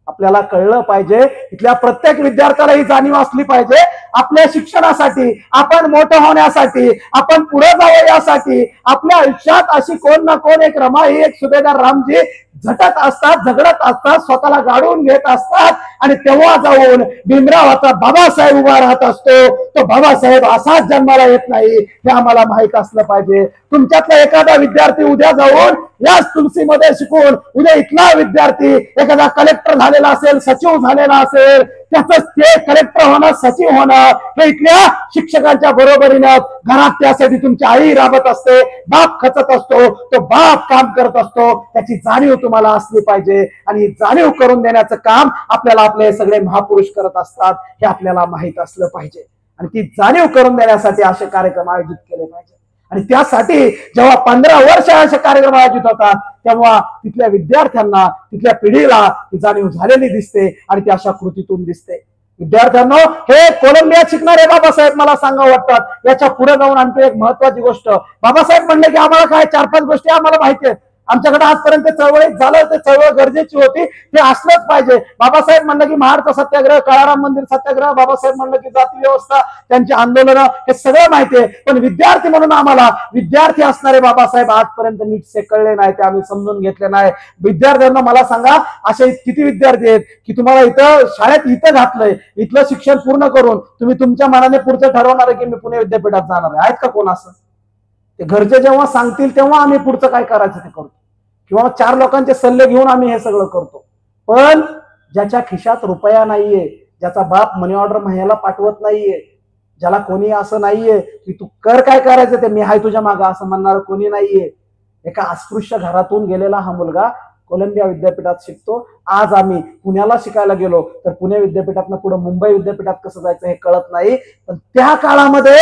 आपल्याला कळलं पाहिजे, इथल्या प्रत्येक विद्यार्थ्याला ही जाणीव असली पाहिजे. आपल्या शिक्षणासाठी, आपण मोठं होण्यासाठी, आपण पुढे जावं यासाठी आपल्या आयुष्यात अशी कोण ना कोण एक रमाई, एक सुभेदार रामजी झटत असतात, झगडत असतात, स्वतःला गाडून घेत असतात. आणि तेव्हा जाऊन भीमरावाचा बाबासाहेब उभा राहत असतो. तो बाबासाहेब असाच जन्माला येत नाही हे आम्हाला माहित असलं पाहिजे. तुमच्यातला एखादा विद्यार्थी उद्या जाऊन याच तुलसीमध्ये शिकून उद्या इथला विद्यार्थी एखादा कलेक्टर झालेला असेल, सचिव झालेला असेल, त्याच ते कलेक्टर होणं, सचिव होणं हे इथल्या शिक्षकांच्या बरोबरीनं घरात त्यासाठी तुमची आई राबत असते, बाप खचत असतो, तो बाप काम करत असतो. त्याची जाणीव तुम्हाला असली पाहिजे आणि ही जाणीव करून देण्याचं काम आपल्याला आपले सगळे महापुरुष करत असतात हे आपल्याला माहित असलं पाहिजे. आणि ती जाणीव करून देण्यासाठी असे कार्यक्रम आयोजित केले पाहिजे. आणि त्यासाठी जेव्हा 15 वर्ष असे कार्यक्रम आयोजित होतात तेव्हा तिथल्या विद्यार्थ्यांना, तिथल्या पिढीला ती जाणीव झालेली दिसते आणि ती अशा कृतीतून दिसते. विद्यार्थ्यांनो, हे कोलंबियात शिकणारे बाबासाहेब मला सांगावं वाटतात. याच्या पुढे जाऊन आणखी एक महत्वाची गोष्ट, बाबासाहेब म्हणले की आम्हाला काय 4-5 गोष्टी आम्हाला माहिती आहेत. आमच्याकडे आजपर्यंत चळवळीत झालं ते चळवळ गरजेची होती, ते असलंच पाहिजे. बाबासाहेब म्हणलं की महाडचा सत्याग्रह, काळाराम मंदिर सत्याग्रह, बाबासाहेब म्हणलं की जाती व्यवस्था, त्यांची आंदोलनं, हे सगळं माहिती आहे. पण विद्यार्थी म्हणून आम्हाला, विद्यार्थी असणारे बाबासाहेब आजपर्यंत नीटसे कळले नाही, ते आम्ही समजून घेतले नाही. विद्यार्थ्यांना मला सांगा, असे किती विद्यार्थी आहेत की तुम्हाला इथं शाळेत इथं घातलंय, इथलं शिक्षण पूर्ण करून तुम्ही तुमच्या मनाने पुढचं ठरवणार आहे की मी पुणे विद्यापीठात जाणार आहे? आहेत का कोण असं? ते घरचे जेव्हा सांगतील तेव्हा आम्ही पुढचं काय करायचं ते करतो, किंवा 4 लोकांचे सल्ले घेऊन आम्ही हे सगळं करतो. पण ज्याच्या खिशात रुपया नाहीये, ज्याचा बाप मनी ऑर्डर महिन्याला पाठवत नाहीये, ज्याला कोणी असं नाहीये की तू कर काय करायचं ते, मी हाय तुझ्या मागं असं म्हणणार कोणी नाहीये. एका अस्पृश्य घरातून गेलेला हा मुलगा कोलंबिया विद्यापीठात शिकतो. आज आम्ही पुण्याला शिकायला गेलो तर पुणे विद्यापीठातनं पुढे मुंबई विद्यापीठात कसं जायचं हे कळत नाही. पण त्या काळामध्ये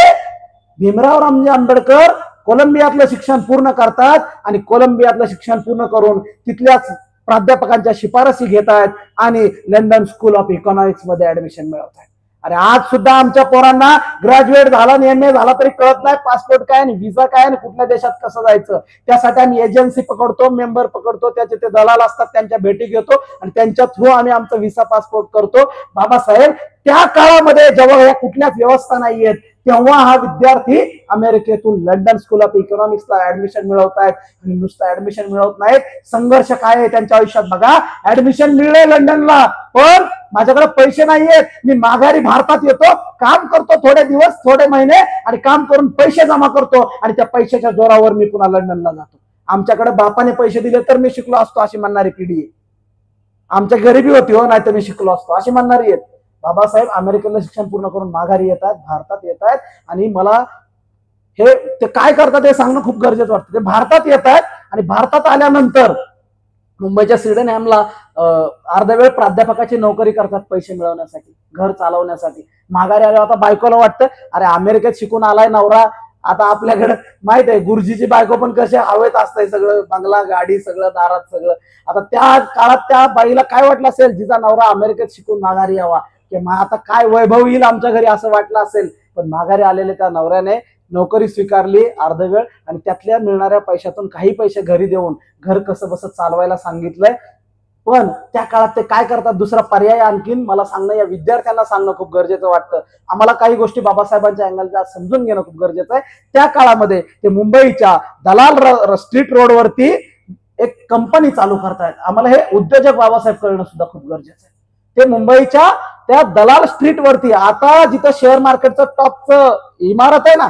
भीमराव रामजी आंबेडकर कोलंबियातलं शिक्षण पूर्ण करतात आणि कोलंबियातलं शिक्षण पूर्ण करून तिथल्याच प्राध्यापकांच्या शिफारसी घेत आहेत आणि लंडन स्कूल ऑफ इकॉनॉमिक्स मध्ये ऍडमिशन मिळवत आहेत. अरे आज सुद्धा आमच्या पोरांना ग्रॅज्युएट झाला MA झाला तरी कळत नाही पासपोर्ट काय आणि व्हिसा काय आणि कुठल्या देशात कसं जायचं. त्यासाठी आम्ही एजन्सी पकडतो, मेंबर पकडतो, त्याचे ते दलाल असतात, त्यांच्या भेटी घेतो आणि त्यांच्या थ्रू आम्ही आमचा व्हिसा पासपोर्ट करतो. बाबासाहेब त्या काळामध्ये जेव्हा या कुठल्याच व्यवस्था नाहीयेत तेव्हा हा विद्यार्थी अमेरिकेतून लंडन स्कूल ऑफ इकॉनॉमिक्सला ऍडमिशन मिळवतायत. आणि नुसतं ऍडमिशन मिळवत नाहीत, संघर्ष काय आहे त्यांच्या आयुष्यात बघा. ऍडमिशन मिळले लंडनला, पण माझ्याकडे पैसे नाहीयेत, मी माघारी भारतात येतो, काम करतो थोडे दिवस थोडे महिने आणि काम करून पैसे जमा करतो आणि त्या पैशाच्या जोरावर मी पुन्हा लंडनला जातो. आमच्याकडे बापाने पैसे दिले तर मी शिकलो असतो अशी म्हणणारी पिढी आहे. आमच्या गरिबी होती हो, नाही तर मी शिकलो असतो अशी म्हणणारी आहेत. बाबासाहेब अमेरिकेला शिक्षण पूर्ण करून माघारी येत आहेत, भारतात येत आहेत आणि मला हे ते काय करतात हे सांगणं खूप गरजेचं वाटतं. ते भारतात येत आहेत आणि भारतात आल्यानंतर मुंबईच्या सिडनहॅमला अर्धा वेळ प्राध्यापकाची नोकरी करतात पैसे मिळवण्यासाठी, घर चालवण्यासाठी. माघारी आल्यावर आता बायकोला वाटतं अरे अमेरिकेत शिकून आलाय नवरा, आता आपल्याकडे माहित आहे गुरुजीची बायको पण कसे हवेत असतंय, सगळं बंगला गाडी सगळं दारात सगळं. आता त्या काळात त्या बाईला काय वाटलं असेल जिचा नवरा अमेरिकेत शिकून माघारी यावा, की आता काय वैभव येईल आमच्या घरी असं वाटलं असेल. पण माघारी आलेले त्या नवऱ्याने नोकरी स्वीकारली अर्ध वेळ आणि त्यातल्या मिळणाऱ्या पैशातून काही पैसे घरी देऊन घर कसं बसं चालवायला सांगितलंय. पण त्या काळात ते काय करतात, दुसरा पर्याय आणखीन मला सांगणं, या विद्यार्थ्यांना सांगणं खूप गरजेचं वाटतं. आम्हाला काही गोष्टी बाबासाहेबांच्या अँगलच्या समजून घेणं खूप गरजेचं आहे. त्या काळामध्ये ते मुंबईच्या दलाल स्ट्रीट रोडवरती एक कंपनी चालू करतायत. आम्हाला हे उद्योजक बाबासाहेब कळणं सुद्धा खूप गरजेचं आहे. ते मुंबईच्या त्या दलाल स्ट्रीट वरती, आता जिथं शेअर मार्केटचं टॉपचं इमारत आहे ना,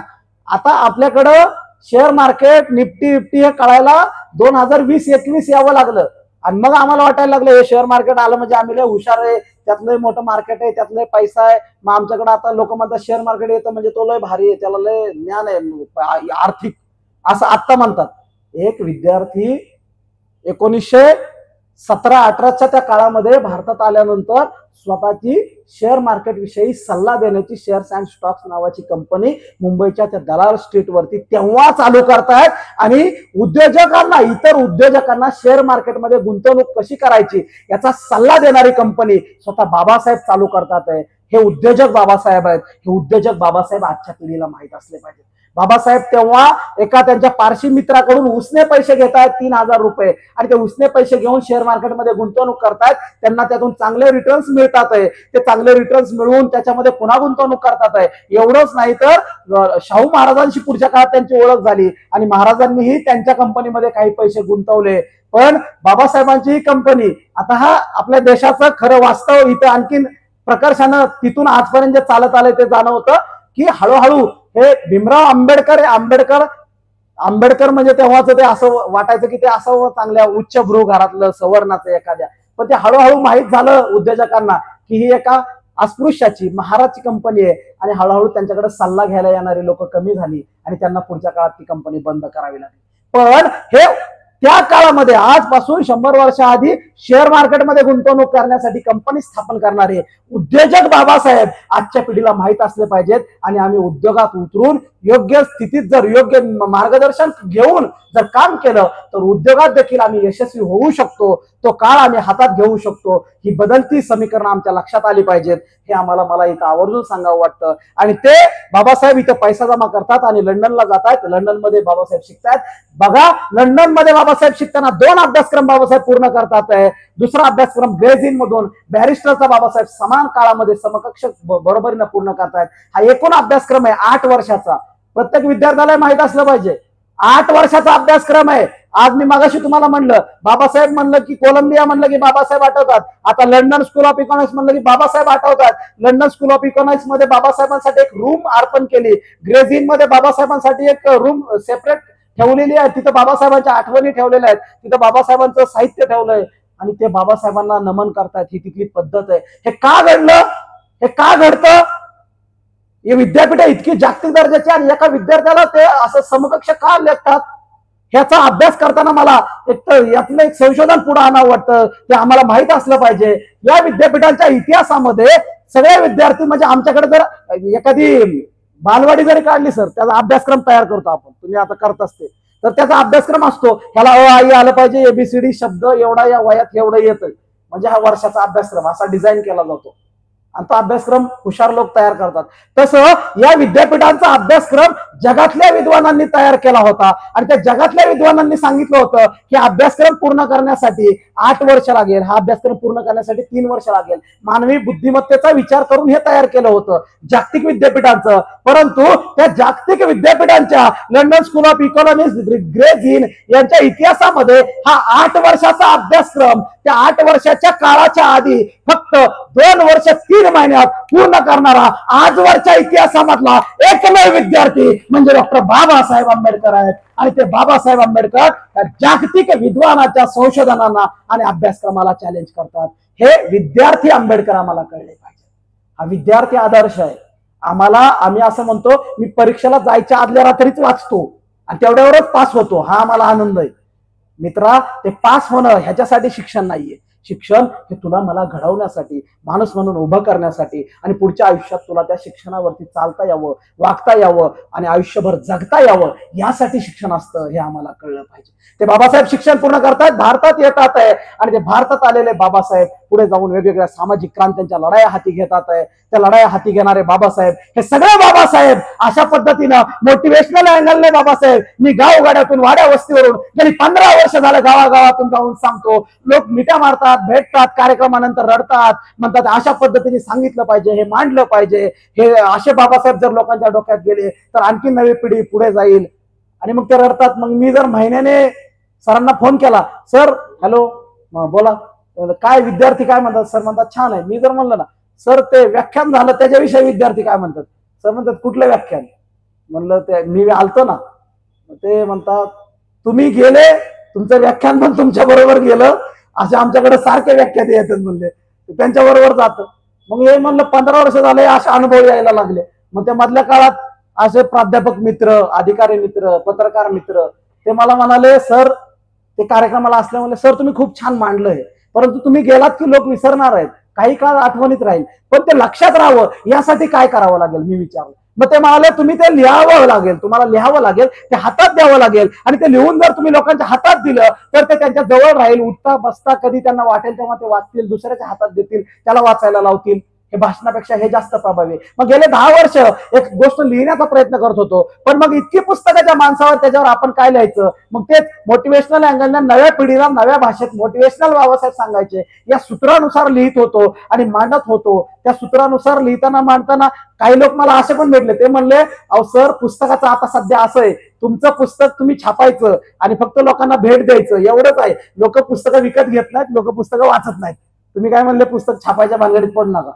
आता आपल्याकडं शेअर मार्केट निफ्टी विफ्टी हे कळायला 2020-21 यावं लागलं. आणि मग आम्हाला वाटायला लागलं हे शेअर मार्केट आलं म्हणजे आम्ही लय हुशार आहे, त्यातलं मोठं मार्केट आहे, त्यातलं पैसा आहे. मग आमच्याकडे आता लोक म्हणतात शेअर मार्केट येतं म्हणजे तो लय भारी आहे, त्याला लय ज्ञान आहे आर्थिक, असं आत्ता म्हणतात. एक विद्यार्थी 1917-18च्या त्या काळामध्ये भारतात आल्यानंतर स्वतःची शेअर मार्केट विषयी सल्ला देण्याची शेअर्स अँड स्टॉक्स नावाची कंपनी मुंबईच्या त्या दलाल स्ट्रीट वरती तेव्हा चालू करतायत. आणि उद्योजकांना, इतर उद्योजकांना शेअर मार्केटमध्ये गुंतवणूक कशी करायची याचा सल्ला देणारी कंपनी स्वतः बाबासाहेब चालू करतात. हे उद्योजक बाबासाहेब आहेत. हे उद्योजक बाबासाहेब आजच्या पिढीला माहित असले पाहिजे. बाबासाहेब तेव्हा एका त्यांच्या पारशी मित्राकडून उसने पैसे घेत आहेत 3,000 रुपये आणि ते उसने पैसे घेऊन शेअर मार्केटमध्ये गुंतवणूक करतायत. त्यांना त्यातून चांगले रिटर्न्स मिळतात आहे. ते चांगले रिटर्न्स मिळवून त्याच्यामध्ये पुन्हा गुंतवणूक करतात आहे. एवढंच नाही तर शाहू महाराजांशी पुढच्या काळात त्यांची ओळख झाली आणि महाराजांनीही त्यांच्या कंपनीमध्ये काही पैसे गुंतवले. पण बाबासाहेबांची ही कंपनी, आता हा आपल्या देशाचं खरं वास्तव इथं आणखीन प्रकर्षानं तिथून आजपर्यंत जे चालत आलंय ते जाणवतं की हळूहळू हे भीमराव आंबेडकर म्हणजे तेव्हाच ते असं वाटायचं की ते असं चांगल्या उच्च भ्रू घरातलं सवर्णाचं एखाद्या, पण ते हळूहळू माहीत झालं उद्योजकांना की ही एका अस्पृश्याची महाराजची कंपनी आहे. आणि हळूहळू त्यांच्याकडे सल्ला घ्यायला येणारी लोक कमी झाली आणि त्यांना पुढच्या काळात ती कंपनी बंद करावी लागली. पण हे त्या काळामध्ये आजपासून 100 वर्षाआधी शेअर मार्केटमध्ये गुंतवणूक करण्यासाठी कंपनी स्थापन करणारे उद्योजक बाबासाहेब आजच्या पिढीला माहित असले पाहिजेत. आणि आम्ही उद्योगात उतरून योग्य स्थितीत जर योग्य मार्गदर्शन घेऊन जर काम केलं तर उद्योगात देखील आम्ही यशस्वी होऊ शकतो. तो काळ आम्ही हातात घेऊ शकतो. ही बदलती समीकरण आमच्या लक्षात आली पाहिजेत. हे मला इथं आवर्जून सांगावं वाटतं. आणि ते बाबासाहेब इथं पैसा जमा करतात आणि लंडनला जातात. लंडनमध्ये बाबासाहेब शिकतात. बघा, लंडनमध्ये बाबासाहेब शिकताना 2 अभ्यासक्रम बाबासाहेब पूर्ण करतात. दुसरा अभ्यासक्रम ग्रेझिन मधून बॅरिस्टरचा बाबासाहेब समान काळामध्ये समकक्ष बरोबरीनं पूर्ण करतायत. हा एकूण अभ्यासक्रम आहे 8 वर्षाचा. प्रत्येक विद्यार्थ्याला माहित असलं पाहिजे 8 वर्षाचा अभ्यासक्रम आहे. आज मी मागाशी तुम्हाला म्हणलं, बाबासाहेब म्हणलं की कोलंबिया म्हणलं की बाबासाहेब आठवतात. आता लंडन स्कूल ऑफ इकॉनॉमिक्स म्हणलं की बाबासाहेब आठवतात. लंडन स्कूल ऑफ इकॉनॉमिक्स मध्ये बाबासाहेबांसाठी एक रूम अर्पण केली. ग्रेझिन मध्ये बाबासाहेबांसाठी एक रूम सेपरेट ठेवलेली आहे. तिथं बाबासाहेबांच्या आठवणी ठेवलेल्या आहेत. तिथं बाबासाहेबांचं साहित्य ठेवलंय आणि ते बाबासाहेबांना नमन करतात. ही तिथली पद्धत आहे. हे का घडलं, हे का घडतं? हे विद्यापीठ इतकी जागतिक दर्जाची आणि एका विद्यार्थ्याला ते असं समकक्ष का लेखतात, ह्याचा अभ्यास करताना मला यातलं एक संशोधन पुढे आणावं वाटतं. ते आम्हाला माहित असलं पाहिजे. या विद्यापीठांच्या इतिहासामध्ये सगळे विद्यार्थी, म्हणजे आमच्याकडे जर एखादी बालवाडी जरी काढली सर, त्याचा अभ्यासक्रम तयार करतो आपण, तुम्ही आता करत असते, तर त्याचा अभ्यासक्रम असतो, ह्याला अ आई आलं पाहिजे, एबीसीडी शब्द एवढा या वयात एवढं येतं, म्हणजे हा वर्षाचा अभ्यासक्रम असा डिझाईन केला जातो आणि तो अभ्यासक्रम हुशार लोक तयार करतात. तसं या विद्यापीठांचा अभ्यासक्रम जगातल्या विद्वानांनी तयार केला होता आणि त्या जगातल्या विद्वानांनी सांगितलं होतं की अभ्यासक्रम पूर्ण करण्यासाठी 8 वर्ष लागेल, हा अभ्यासक्रम पूर्ण करण्यासाठी 3 वर्ष लागेल. मानवी बुद्धिमत्तेचा विचार करून हे तयार केलं होतं जागतिक विद्यापीठांचं. परंतु त्या जागतिक विद्यापीठांच्या लंडन स्कूल ऑफ इकॉनॉमिक्स, ग्रेज हिल यांच्या इतिहासामध्ये हा 8 वर्षाचा अभ्यासक्रम त्या 8 वर्षाच्या काळाच्या आधी फक्त 2 वर्ष 3 महिन्यात पूर्ण करणारा आजवरच्या इतिहासामधला एकमेव विद्यार्थी म्हणजे डॉक्टर बाबासाहेब आंबेडकर आहेत. आणि ते बाबासाहेब आंबेडकर त्या जागतिक विद्वानाच्या संशोधनांना आणि अभ्यासक्रमाला चॅलेंज करतात. हे विद्यार्थी आंबेडकर आम्हाला कळले पाहिजे. हा विद्यार्थी आदर्श आहे आम्ही असं म्हणतो, मी परीक्षेला जायच्या आदल्या रात्रीच वाचतो आणि तेवढ्यावरच पास होतो, हा आम्हाला आनंद आहे. मित्रा, ते पास होणं ह्याच्यासाठी शिक्षण नाहीये. शिक्षण हे तुला मला घडवण्यासाठी, माणूस म्हणून उभं करण्यासाठी आणि पुढच्या आयुष्यात तुला त्या शिक्षणावरती चालता यावं, वागता यावं आणि आयुष्यभर जगता यावं यासाठी शिक्षण असतं, हे आम्हाला कळलं पाहिजे. ते बाबासाहेब शिक्षण पूर्ण करतात, भारतात येतात आहे आणि ते भारतात आलेले बाबासाहेब पुढे जाऊन वेगवेगळ्या सामाजिक क्रांत्यांच्या लढाया हाती घेतात आहे. त्या लढाया हाती घेणारे बाबासाहेब, हे सगळे बाबासाहेब अशा पद्धतीनं मोटिवेशनल अँगलने बाबासाहेब, मी गावगाड्यातून वाड्या वस्तीवरून गेली 15 वर्ष झालं गावागावातून जाऊन सांगतो, लोक मिठ्या मारतात, भेटतात, कार्यक्रमानंतर रडतात, म्हणतात अशा पद्धतीने सांगितलं पाहिजे, हे मांडलं पाहिजे. हे असे बाबासाहेब जर लोकांच्या डोक्यात गेले तर आणखी नवी पिढी पुढे जाईल आणि मग ते रडतात. मग मी जर महिन्याने सरांना फोन केला, सर हॅलो बोला, काय विद्यार्थी काय म्हणतात, सर म्हणतात छान आहे. मी जर म्हणलं ना, सर ते व्याख्यान झालं त्याच्याविषयी विद्यार्थी काय म्हणतात, सर म्हणतात कुठलं व्याख्यान, म्हणलं ते मी आलतो ना, ते म्हणतात तुम्ही गेले, तुमचं व्याख्यान पण तुमच्या बरोबर गेलं, असे आमच्याकडे सारखे व्याख्याते येतात म्हणले, त्यांच्या बरोबर जातं. मग हे म्हणलं 15 वर्ष झाले असे अनुभव यायला लागले. मग त्या मधल्या काळात असे प्राध्यापक मित्र, अधिकारी मित्र, पत्रकार मित्र ते मला म्हणाले, सर ते कार्यक्रमाला असल्यामुळे सर तुम्ही खूप छान मांडलंय, परंतु तुम्ही गेलात की लोक विसरणार आहेत, काही काळ आठवणीत राहील, पण ते लक्षात राहावं यासाठी काय करावं लागेल, मी विचारलं. मग ते म्हणाले तुम्ही ते लिहावं लागेल, तुम्हाला लिहावं लागेल, ते हातात द्यावं लागेल आणि ते लिहून जर तुम्ही लोकांच्या हातात दिलं तर ते त्यांच्या जवळ राहील, उठता बसता कधी त्यांना वाटेल तेव्हा ते वाचतील, दुसऱ्याच्या हातात देतील, त्याला वाचायला लावतील. हे भाषणापेक्षा हे जास्त प्रभावी. मग गेले 10 वर्ष एक गोष्ट लिहिण्याचा प्रयत्न करत होतो, पण मग इतकी पुस्तकाच्या माणसावर त्याच्यावर आपण काय लिहायचं. मग तेच मोटिवेशनल अँगलने नव्या पिढीला नव्या भाषेत मोटिवेशनल बाबासाहेब सांगायचे या सूत्रानुसार लिहित होतो आणि मांडत होतो. त्या सूत्रानुसार लिहिताना मांडताना काही लोक मला असे पण भेटले, ते म्हणले अहो सर पुस्तकाचं आता सध्या असं आहे, तुमचं पुस्तक तुम्ही छापायचं आणि फक्त लोकांना भेट द्यायचं एवढंच आहे, लोक पुस्तकं विकत घेत नाहीत, लोक पुस्तकं वाचत नाहीत. तुम्ही काय म्हणले पुस्तक छापायच्या भानगडीत पडू नका,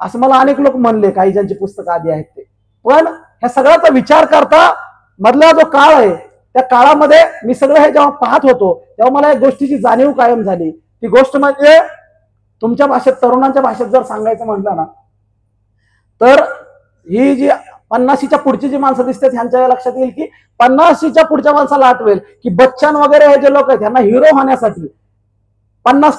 असं मला अनेक लोक म्हणले, काही ज्यांची पुस्तकं आधी आहेत ते. पण ह्या सगळ्याचा विचार करता मधला जो काळ आहे त्या काळामध्ये मी सगळं हे जेव्हा पाहत होतो तेव्हा मला एक गोष्टीची जाणीव कायम झाली. ती गोष्ट म्हणजे तुमच्या भाषेत, तरुणांच्या भाषेत जर सांगायचं म्हटलं ना, तर ही जी 50च्या पुढची जी माणसं दिसतात ह्यांच्या लक्षात येईल की 50च्या पुढच्या माणसाला आठवेल की बच्चन वगैरे हे जे लोक आहेत ह्यांना हिरो होण्यासाठी 50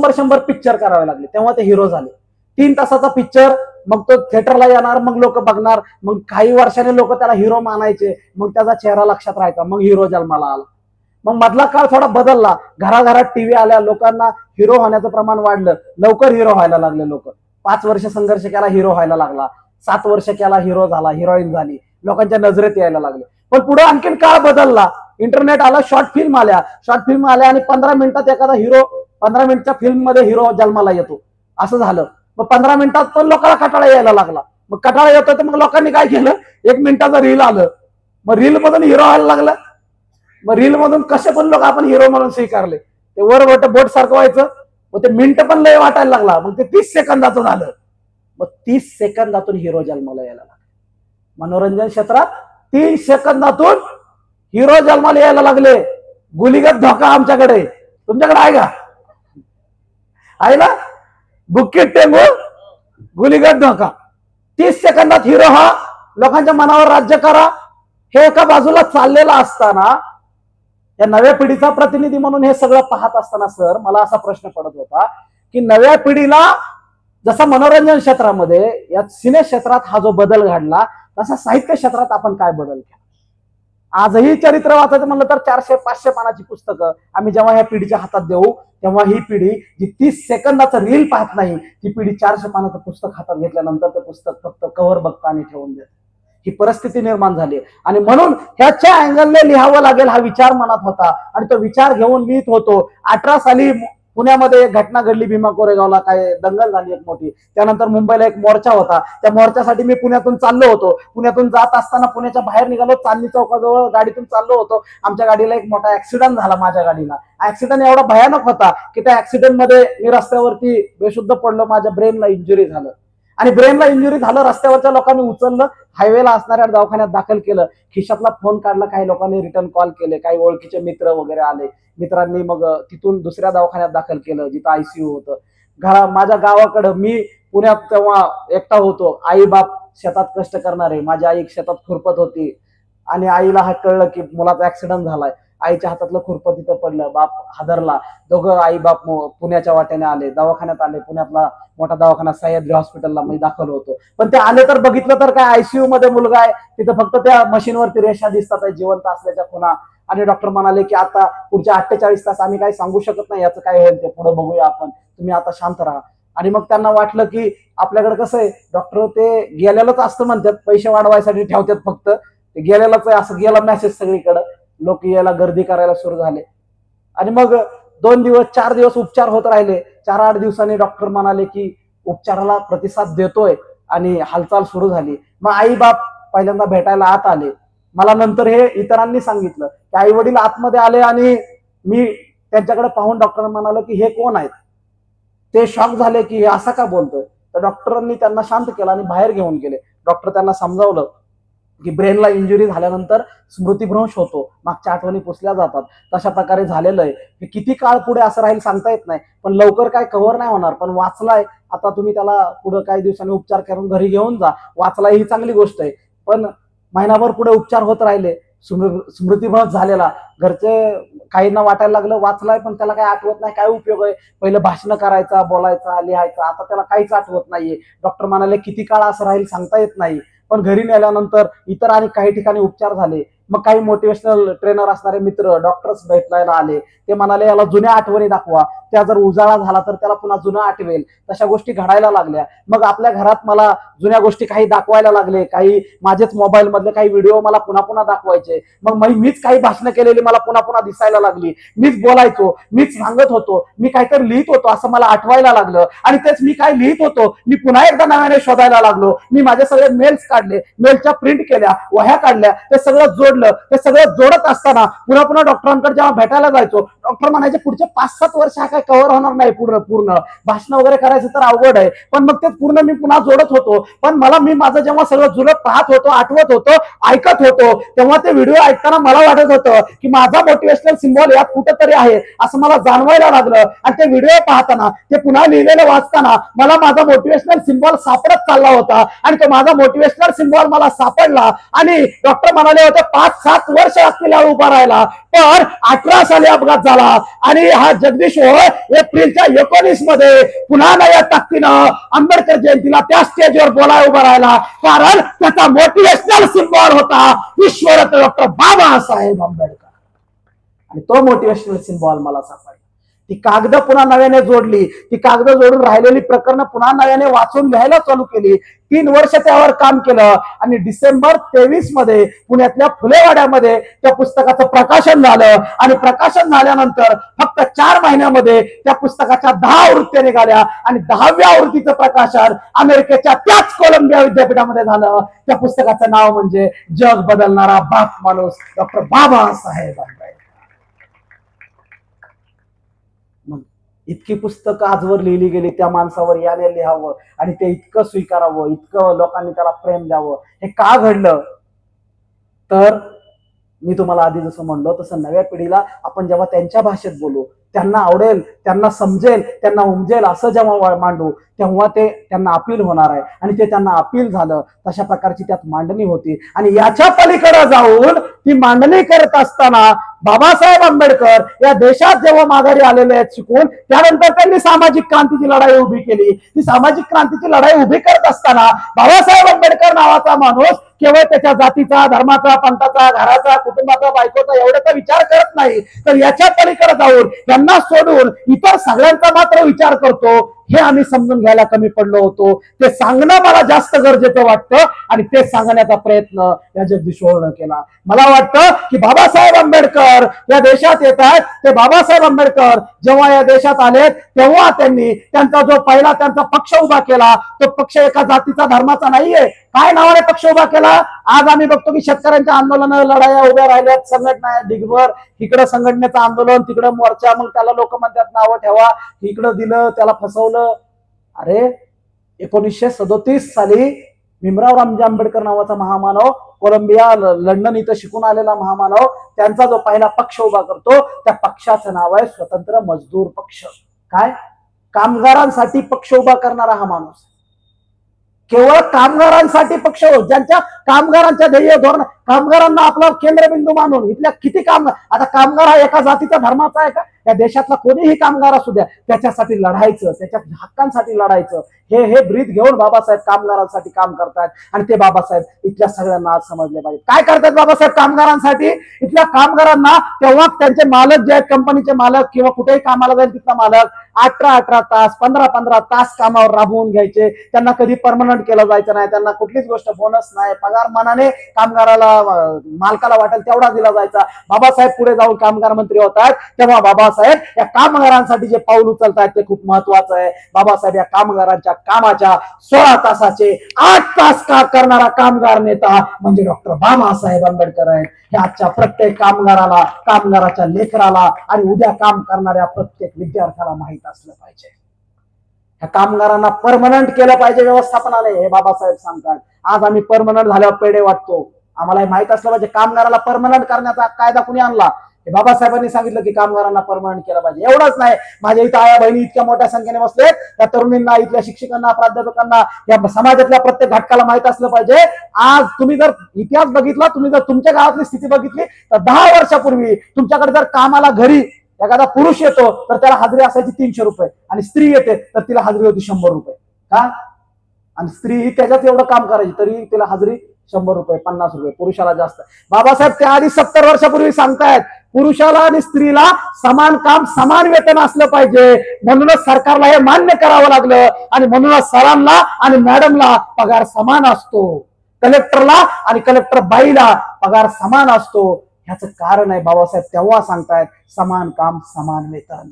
100 पिक्चर करावे लागले, तेव्हा ते हिरो झाले. 3 तासाचा पिक्चर, मग तो थिएटरला येणार, मग लोक बघणार, मग काही वर्षाने लोक त्याला हिरो मानायचे, मग त्याचा चेहरा लक्षात राहायचा, मग हिरो जन्माला आला. मग मधला काळ थोडा बदलला, घराघरात टीव्ही आल्या, लोकांना हिरो होण्याचं प्रमाण वाढलं, लवकर हिरो व्हायला लागले लोक. 5 वर्ष संघर्ष केला, हिरो व्हायला लागला, 7 वर्ष केला, हिरो झाला, हिरोईन झाली, लोकांच्या नजरेत यायला लागले. पण पुढे आणखीन काळ बदलला, इंटरनेट आला, शॉर्ट फिल्म आल्या आणि 15 मिनिटात एखादा हिरो, 15 मिनिटच्या फिल्म मध्ये हिरो जन्माला येतो, असं झालं. मग 15 मिनिटात पण लोकांना कटाळा यायला लागला. मग कटाळा येतो तर मग लोकांनी काय केलं, 1 मिनिटाचं रील आलं, मग रील मधून हिरो व्हायला लागला. मग रील मधून कसे पण लोक आपण हिरो म्हणून स्वीकारले, ते वर बोट सारखं व्हायचं, मग ते मिनिट पण लय वाटायला लागला, मग ते 30 सेकंदाचं झालं. मग 30 सेकंदातून हिरो जन्माला यायला लागला. मनोरंजन क्षेत्रात 30 सेकंदातून हिरो जन्माला यायला लागले. गुलीगत धोका आमच्याकडे, तुमच्याकडे आहे का? आहे ना, बुक्कीट टेंगू गुलीगत धोका. 30 सेकंदात हिरो हा, लोकांच्या मनावर राज्य करा, हे एका बाजूला चाललेलं असताना या नव्या पिढीचा प्रतिनिधी म्हणून हे सगळं पाहत असताना सर मला असा प्रश्न पडत होता की नव्या पिढीला जसा मनोरंजन क्षेत्रामध्ये या सिने क्षेत्रात हा जो बदल घडला तसा साहित्य क्षेत्रात आपण काय बदल केला. आजही चरित्र वाचायचं म्हणलं तर 400-500 पानाची पुस्तकं आम्ही जेव्हा ह्या पिढीच्या हातात देऊ, तेव्हा ही पिढी जी 30 सेकंदाचं रील पाहत नाही, ती पिढी 400 पानाचं पुस्तक हातात घेतल्यानंतर ते पुस्तक फक्त कव्हर बघतं आणि ठेवून देतं. ही परिस्थिती निर्माण झाली. आणि म्हणून ह्याच्या अँगलने लिहावं लागेल हा विचार मनात होता आणि तो विचार घेऊन लिहित होतो. 18 साली पुण्यामध्ये एक घटना घडली, भीमा कोरेगावला काय दंगल झाली एक मोठी. त्यानंतर मुंबईला एक मोर्चा होता. त्या मोर्चासाठी मी पुण्यातून चाललो होतो. पुण्यातून जात असताना पुण्याच्या बाहेर निघालो, चांदणी चौकाजवळ गाडीतून चाललो होतो. आमच्या गाडीला एक मोठा ऍक्सिडेंट झाला. माझ्या गाडीला ऍक्सिडेंट एवढा भयानक होता की त्या ऍक्सिडेंट मध्ये मी रस्त्यावरती बेशुद्ध पडलो. माझ्या ब्रेनला इंजुरी झालं आणि ब्रेनला इंजुरी झालं. रस्त्यावरच्या लोकांनी उचललं, हायवेला असणाऱ्या दवाखान्यात दाखल केलं. खिशातला फोन काढला, काही लोकांनी रिटर्न कॉल केले, काही ओळखीचे मित्र वगैरे आले. मित्रांनी मग तिथून दुसऱ्या दवाखान्यात दाखल केलं जिथं आयसीयू होतं. माझ्या गावाकडं मी पुण्यात तेव्हा एकटा होतो. आई बाप शेतात कष्ट करणारे. माझी आई शेतात खुरपत होती आणि आईला हा कळलं की मुलाचा ऍक्सिडेंट झालाय. आईच्या हातातलं खुरपं तिथं पडलं. बाप हादरला. दोघं आई बाप पुण्याच्या वाट्याने आले, दवाखान्यात आले. पुण्यातला मोठा दवाखाना सह्याद्री हॉस्पिटलला मी दाखल होतो. पण ते आले तर बघितलं तर काय आयसीयू मध्ये मुलगा आहे. तिथं फक्त त्या मशीनवरती रेषा दिसतात जिवंत असल्याच्या खुणा. आणि डॉक्टर म्हणाले की आता पुढच्या 48 तास आम्ही काही सांगू शकत नाही, याचं काय होईल ते पुढे बघूया आपण, तुम्ही आता शांत राहा. आणि मग त्यांना वाटलं की आपल्याकडे कसं आहे, डॉक्टर ते गेलेलंच असतं म्हणतात, पैसे वाढवायसाठी ठेवतात फक्त. ते गेलेलंच आहे असं गेला मेसेज सगळीकडे. लोक याला गर्दी करायला सुरू झाले. आणि मग 2 दिवस 4 दिवस उपचार होत राहिले. 4-8 दिवसांनी डॉक्टर म्हणाले की उपचाराला प्रतिसाद देतोय आणि हालचाल सुरू झाली. मग आई बाप पहिल्यांदा भेटायला आत आले. मला नंतर हे इतरांनी सांगितलं की आई वडील आतमध्ये आले आणि मी त्यांच्याकडे पाहून डॉक्टर म्हणालो की हे कोण आहेत. ते शॉक झाले की हे असा का बोलतोय. तर डॉक्टरांनी त्यांना शांत केलं आणि बाहेर घेऊन गेले. डॉक्टर त्यांना समजावलं की ब्रेनला इंजुरी झाल्यानंतर स्मृतिभ्रंश होतो, मागच्या आठवणी पुसल्या जातात. तशा प्रकारे झालेलं आहे. हे किती काळ पुढे असं राहील सांगता येत नाही, पण लवकर काय कव्हर नाही होणार. पण वाचलाय, आता तुम्ही त्याला पुढे काही दिवसांनी उपचार करून घरी घेऊन जा. वाचलाय ही चांगली गोष्ट आहे. पण महिनाभर पुढे उपचार होत राहिले, स्मृतिभ्रंश झालेला. घरचे काहींना वाटायला लागलं वाचलाय पण त्याला काही आठवत नाही, काय उपयोग आहे. पहिलं भाषण करायचा, बोलायचा, लिहायचा, आता त्याला काहीच आठवत नाहीये. डॉक्टर म्हणाले किती काळ असं राहील सांगता येत नाही. पण घरी नेल्यानंतर इतर आणि काही ठिकाणी उपचार झाले. मग काही मोटिवेशनल ट्रेनर असणारे मित्र डॉक्टर्स भेटायला आले. ते म्हणाले याला जुन्या आठवणी दाखवा, त्या जर उजाळा झाला तर त्याला पुन्हा जुनं आठवेल. तशा गोष्टी घडायला लागल्या. मग आपल्या घरात मला जुन्या गोष्टी काही दाखवायला लागले. काही माझेच मोबाईल मधले काही व्हिडिओ मला पुन्हा पुन्हा दाखवायचे. मग मीच काही भाषणं केलेली मला पुन्हा पुन्हा दिसायला लागली. मीच बोलायचो, मीच सांगत होतो, मी काहीतरी लिहित होतो असं मला आठवायला लागलं. आणि तेच मी काय लिहित होतो मी पुन्हा एकदा नव्याने शोधायला लागलो. मी माझे सगळे मेल्स काढले, मेलच्या प्रिंट केल्या, वह्या काढल्या, ते सगळं जोडलं. ते सगळं जोडत असताना पुन्हा पुन्हा डॉक्टरांकडे जेव्हा भेटायला जायचो, डॉक्टर म्हणायचे पुढचे 5-7 वर्ष हा काय कव्हर होणार नाही. पूर्ण भाषण वगैरे करायचं तर अवघड आहे. पण मग ते पूर्ण मी पुन्हा जोडत होतो. पण मी माझं जेव्हा सगळं जुनं पाहत होतो, आठवत होतो, ऐकत होतो, तेव्हा ते व्हिडिओ ऐकताना मला वाटत होतं की माझा मोटिवेशनल सिम्बॉल यात कुठंतरी आहे असं मला जाणवायला लागलं. आणि ते व्हिडिओ पाहताना, ते पुन्हा लिहिलेलं वाचताना मला माझा मोटिवेशनल सिम्बॉल सापडत चालला होता. आणि तो माझा मोटिवेशनल सिम्बॉल मला सापडला. आणि डॉक्टर म्हणाले होते 5-7 वर्ष लागतील उभा राहायला. पण 18 साली अपघात झाला. आणि हा जगदीश एप्रिलच्या 19 मध्ये पुन्हा नव्या ताकदीनं आंबेडकर जयंतीला त्या स्टेजवर बोलाय उभा राहिला. कारण त्याचा मोटिवेशनल सिम्बॉल होता विश्वरत्न डॉक्टर बाबासाहेब आंबेडकर. आणि तो मोटिवेशनल सिम्बॉल मला सापडला. ती कागद पुन्हा नव्याने जोडली. ती कागद जोडून राहिलेली प्रकरणं पुन्हा नव्याने वाचून घ्यायला चालू केली. 3 वर्ष त्यावर काम केलं. आणि डिसेंबर 23 मध्ये पुण्यातल्या फुलेवाड्यामध्ये त्या पुस्तकाचं प्रकाशन झालं. आणि प्रकाशन झाल्यानंतर फक्त 4 महिन्यामध्ये त्या पुस्तकाच्या 10 आवृत्त्या निघाल्या. आणि 10व्या आवृत्तीचं प्रकाशन अमेरिकेच्या त्याच कोलंबिया विद्यापीठामध्ये झालं. त्या पुस्तकाचं नाव म्हणजे जग बदलणारा बाप माणूस डॉक्टर बाबासाहेब आंबेडकर. इतकी पुस्तकं आजवर लिहिली गेली त्या माणसावर, याने लिहावं आणि ते इतकं स्वीकारावं, इतकं लोकांनी त्याला प्रेम द्यावं. हे का घडलं तर मी तुम्हाला आधी जसं म्हणलो तसं नव्या पिढीला आपण जेव्हा त्यांच्या भाषेत बोलू, त्यांना आवडेल, त्यांना समजेल, त्यांना उमजेल असं जेव्हा मांडू, तेव्हा ते त्यांना अपील होणार आहे. आणि ते त्यांना अपील झालं. तशा प्रकारची त्यात मांडणी होती. आणि याच्या पलीकडे जाऊन ती मांडणी करत असताना बाबासाहेब आंबेडकर या देशात जेव्हा माघारी आलेले आहेत शिकून, त्यानंतर त्यांनी सामाजिक क्रांतीची लढाई उभी केली. ती सामाजिक क्रांतीची लढाई उभी करत असताना बाबासाहेब आंबेडकर नावाचा माणूस केवळ त्याच्या जातीचा, धर्माचा, पंथाचा, घराचा, कुटुंबाचा, बायकोचा एवढ्याचा विचार करत नाही, तर याच्या पलीकडे जाऊन यांना सोडून इतर सगळ्यांचा मात्र विचार करतो, हे आम्ही समजून घ्यायला कमी पडलो होतो. ते सांगणं मला जास्त गरजेचं वाटतं आणि ते सांगण्याचा प्रयत्न या जगदीश्वरनं केला. मला वाटतं की बाबासाहेब आंबेडकर या देशात येतात, ते बाबासाहेब आंबेडकर जेव्हा या देशात आले तेव्हा त्यांनी त्यांचा जो पहिला त्यांचा पक्ष उभा केला, तो पक्ष एका जातीचा, धर्माचा नाहीये. काय नावाने पक्ष उभा केला? आज आम्ही बघतो की शेतकऱ्यांच्या आंदोलन, लढाया उभ्या राहिल्यात, संघटना डिगभर, इकडं संघटनेचं आंदोलन, तिकडं मोर्चा, मग त्याला लोक म्हणतात नावं ठेवा, इकडं दिलं त्याला फसवलं. अरे 1937 साली भीमराव रामजी आंबेडकर नावाचा महामानव, कोलंबिया लंडन इथं शिकून आलेला महामानव, त्यांचा जो पहिला पक्ष उभा करतो त्या पक्षाचं नाव आहे स्वतंत्र मजदूर पक्ष. काय? कामगारांसाठी पक्ष उभा करणारा हा माणूस, केवळ कामगारांसाठी पक्ष, ज्यांच्या कामगारांच्या ध्येय धोरण, कामगारांना आपला केंद्रबिंदू मानून इथल्या किती कामगार, आता कामगार हा एका जातीचा, धर्माचा आहे का? या देशातला कोणीही कामगार असू द्या, त्याच्यासाठी लढायचं, त्याच्या हक्कांसाठी लढायचं, हे ब्रीद घेऊन बाबासाहेब कामगारांसाठी काम करतात. आणि ते बाबासाहेब इथल्या सगळ्यांना आज समजले पाहिजे. काय करतात बाबासाहेब कामगारांसाठी? इथल्या कामगारांना तेव्हा त्यांचे मालक जे आहेत, कंपनीचे मालक किंवा कुठेही कामाला जाईल तिथला मालक, 18 तास, 15 तास कामावर राबवून घ्यायचे. त्यांना कधी परमनंट केलं जायचं नाही, त्यांना कुठलीच गोष्ट बोनस नाही, पगार मानाने कामगाराला, मालकाला वाटेल तेवढा दिला जायचा. बाबासाहेब पुढे जाऊन कामगार मंत्री होतात तेव्हा बाबासाहेब या कामगारांसाठी जे पाऊल उचलतात ते खूप महत्वाचं आहे. बाबासाहेब या कामगारांच्या कामाच्या 16 तासाचे 8 तास का करणारा कामगार नेता म्हणजे डॉक्टर बाबासाहेब आंबेडकर आहे. हे आजच्या प्रत्येक कामगाराला, कामगाराच्या लेकराला आणि उद्या काम करणाऱ्या प्रत्येक विद्यार्थ्याला माहित असलं पाहिजे. ह्या कामगारांना परमनंट केलं पाहिजे व्यवस्थापनाने, हे बाबासाहेब सांगतात. आज आम्ही परमनंट झाल्यावर पेढे वाटतो, आम्हाला माहित असलं पाहिजे कामगाराला परमनंट करण्याचा कायदा कुणी आणला? हे बाबासाहेबांनी सांगितलं की कामगारांना परमनंट केलं पाहिजे. एवढंच नाही, माझ्या इथं आया बहिणी इतक्या मोठ्या संख्येने बसले, त्या तरुणींना, इथल्या शिक्षकांना, प्राध्यापकांना, या समाजातल्या प्रत्येक घटकाला माहित असलं पाहिजे. आज तुम्ही जर इतिहास बघितला, तुम्ही जर तुमच्या गावातली स्थिती बघितली तर 10 वर्षापूर्वी तुमच्याकडे जर कामाला घरी एखादा पुरुष येतो तर त्याला हजेरी असायची 300 रुपये आणि स्त्री येते तर तिला हजेरी होती 100 रुपये. का? आणि स्त्री ही त्याच्यात एवढं काम करायची तरी तिला हजेरी 100 रुपये, 50 रुपये, पुरुषाला जास्त. बाबासाहेब त्याआधी 70 वर्षापूर्वी सांगतायत पुरुषाला आणि स्त्रीला समान काम, समान वेतन असलं पाहिजे. म्हणूनच सरकारला हे मान्य करावं लागलं आणि म्हणूनच सरांना आणि मॅडमला पगार समान असतो, कलेक्टरला आणि कलेक्टर बाईला पगार समान असतो. ह्याचं कारण आहे बाबासाहेब तेव्हा सांगतायत समान काम समान वेतन.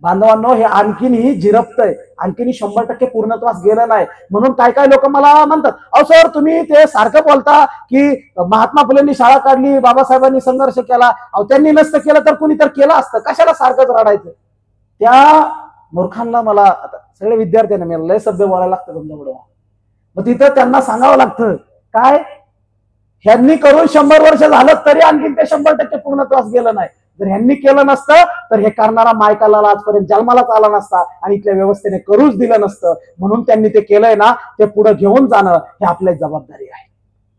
बांधवांनो, हे आणखीनही झिरपतंय, आणखीनही 100% पूर्णत्वास गेलं नाही. म्हणून काय काय लोक मला म्हणतात, अहो सर तुम्ही ते सारखं बोलता की महात्मा फुलेंनी शाळा काढली, बाबासाहेबांनी संघर्ष केला. अहो त्यांनी नसतं केलं तर कुणी तर केलं असतं, कशाला सारखंच रडायचं? त्या मूर्खांना मला, आता सगळे विद्यार्थ्यांना मला लय सभ्य बोलायला लागतं तुमच्याकडे, मग तिथं त्यांना सांगावं लागतं काय, ह्यांनी करून 100 वर्ष झालं तरी आणखी ते 100% पूर्णत्वास गेलं नाही. जर ह्यांनी केलं नसतं तर हे करणारा मायकाला आजपर्यंत जन्मालाच आला नसता आणि इथल्या व्यवस्थेने करूच दिलं नसतं. म्हणून त्यांनी ते केलंय ना, ते पुढे घेऊन जाणं हे आपली जबाबदारी आहे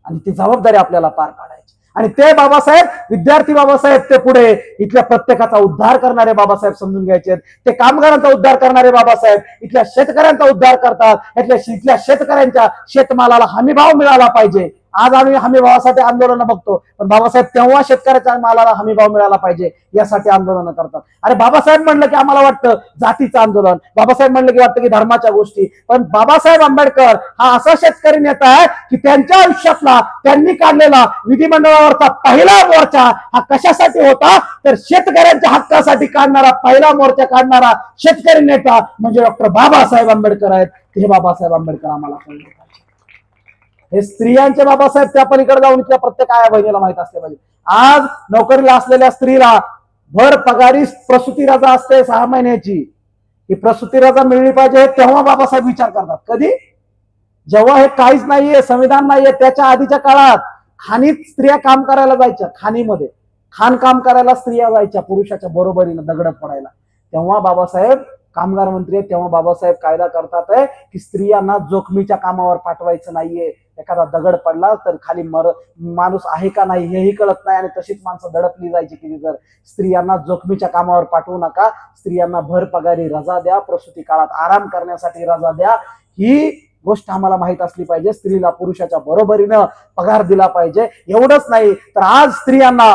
आणि ती जबाबदारी आपल्याला पार पाडायची. आणि ते बाबासाहेब, विद्यार्थी बाबासाहेब, ते पुढे इथल्या प्रत्येकाचा उद्धार करणारे बाबासाहेब समजून घ्यायचे. ते कामगारांचा उद्धार करणारे बाबासाहेब इथल्या शेतकऱ्यांचा उद्धार करतात. इथल्या शेतकऱ्यांच्या शेतमालाला हमीभाव मिळाला पाहिजे. आज आम्ही हमीभावासाठी आंदोलन बघतो, पण बाबासाहेब तेव्हा शेतकऱ्याच्या मालाला हमीभाव मिळाला पाहिजे यासाठी आंदोलन करतात. अरे बाबासाहेब म्हणलं की आम्हाला वाटतं जातीचं आंदोलन, बाबासाहेब म्हणलं की वाटतं की धर्माच्या गोष्टी, पण बाबासाहेब आंबेडकर हा असा शेतकरी नेता आहे की त्यांच्या आयुष्यातला, त्यांनी काढलेला विधिमंडळावरचा पहिला मोर्चा हा कशासाठी होता, तर शेतकऱ्यांच्या हक्कासाठी काढणारा, पहिला मोर्चा काढणारा शेतकरी नेता म्हणजे डॉक्टर बाबासाहेब आंबेडकर आहेत. हे बाबासाहेब आंबेडकर आम्हाला कळले. हे स्त्रियांचे बाबासाहेब त्या पलीकडे जाऊन इथल्या प्रत्येक आया बहिणीला माहित असले पाहिजे. आज नोकरीला असलेल्या स्त्रीला भर पगारी प्रसूती रजा असते 6 महिन्याची, ही प्रसूती रजा मिळली पाहिजे तेव्हा बाबासाहेब विचार करतात. कधी? जेव्हा हे काहीच नाहीये, संविधान नाहीये, त्याच्या आधीच्या काळात खाणीत स्त्रिया काम करायला जायच्या, खाणीमध्ये खाणकाम करायला स्त्रिया जायच्या पुरुषाच्या बरोबरीनं दगड पडायला. तेव्हा बाबासाहेब कामगार मंत्री आहेत, तेव्हा बाबासाहेब कायदा करतात आहे की स्त्रियांना जोखमीच्या कामावर पाठवायचं नाहीये. एखादा दगड पडला तर खाली माणूस आहे का नाही हेही कळत नाही आणि तशीच माणसं दडपली जायची की जर स्त्रियांना जोखमीच्या कामावर पाठवू नका, स्त्रियांना भर पगारी रजा द्या, प्रसूती काळात आराम करण्यासाठी रजा द्या. ही गोष्ट आम्हाला माहित असली पाहिजे. स्त्रीला पुरुषाच्या बरोबरीनं पगार दिला पाहिजे. एवढंच नाही तर आज स्त्रियांना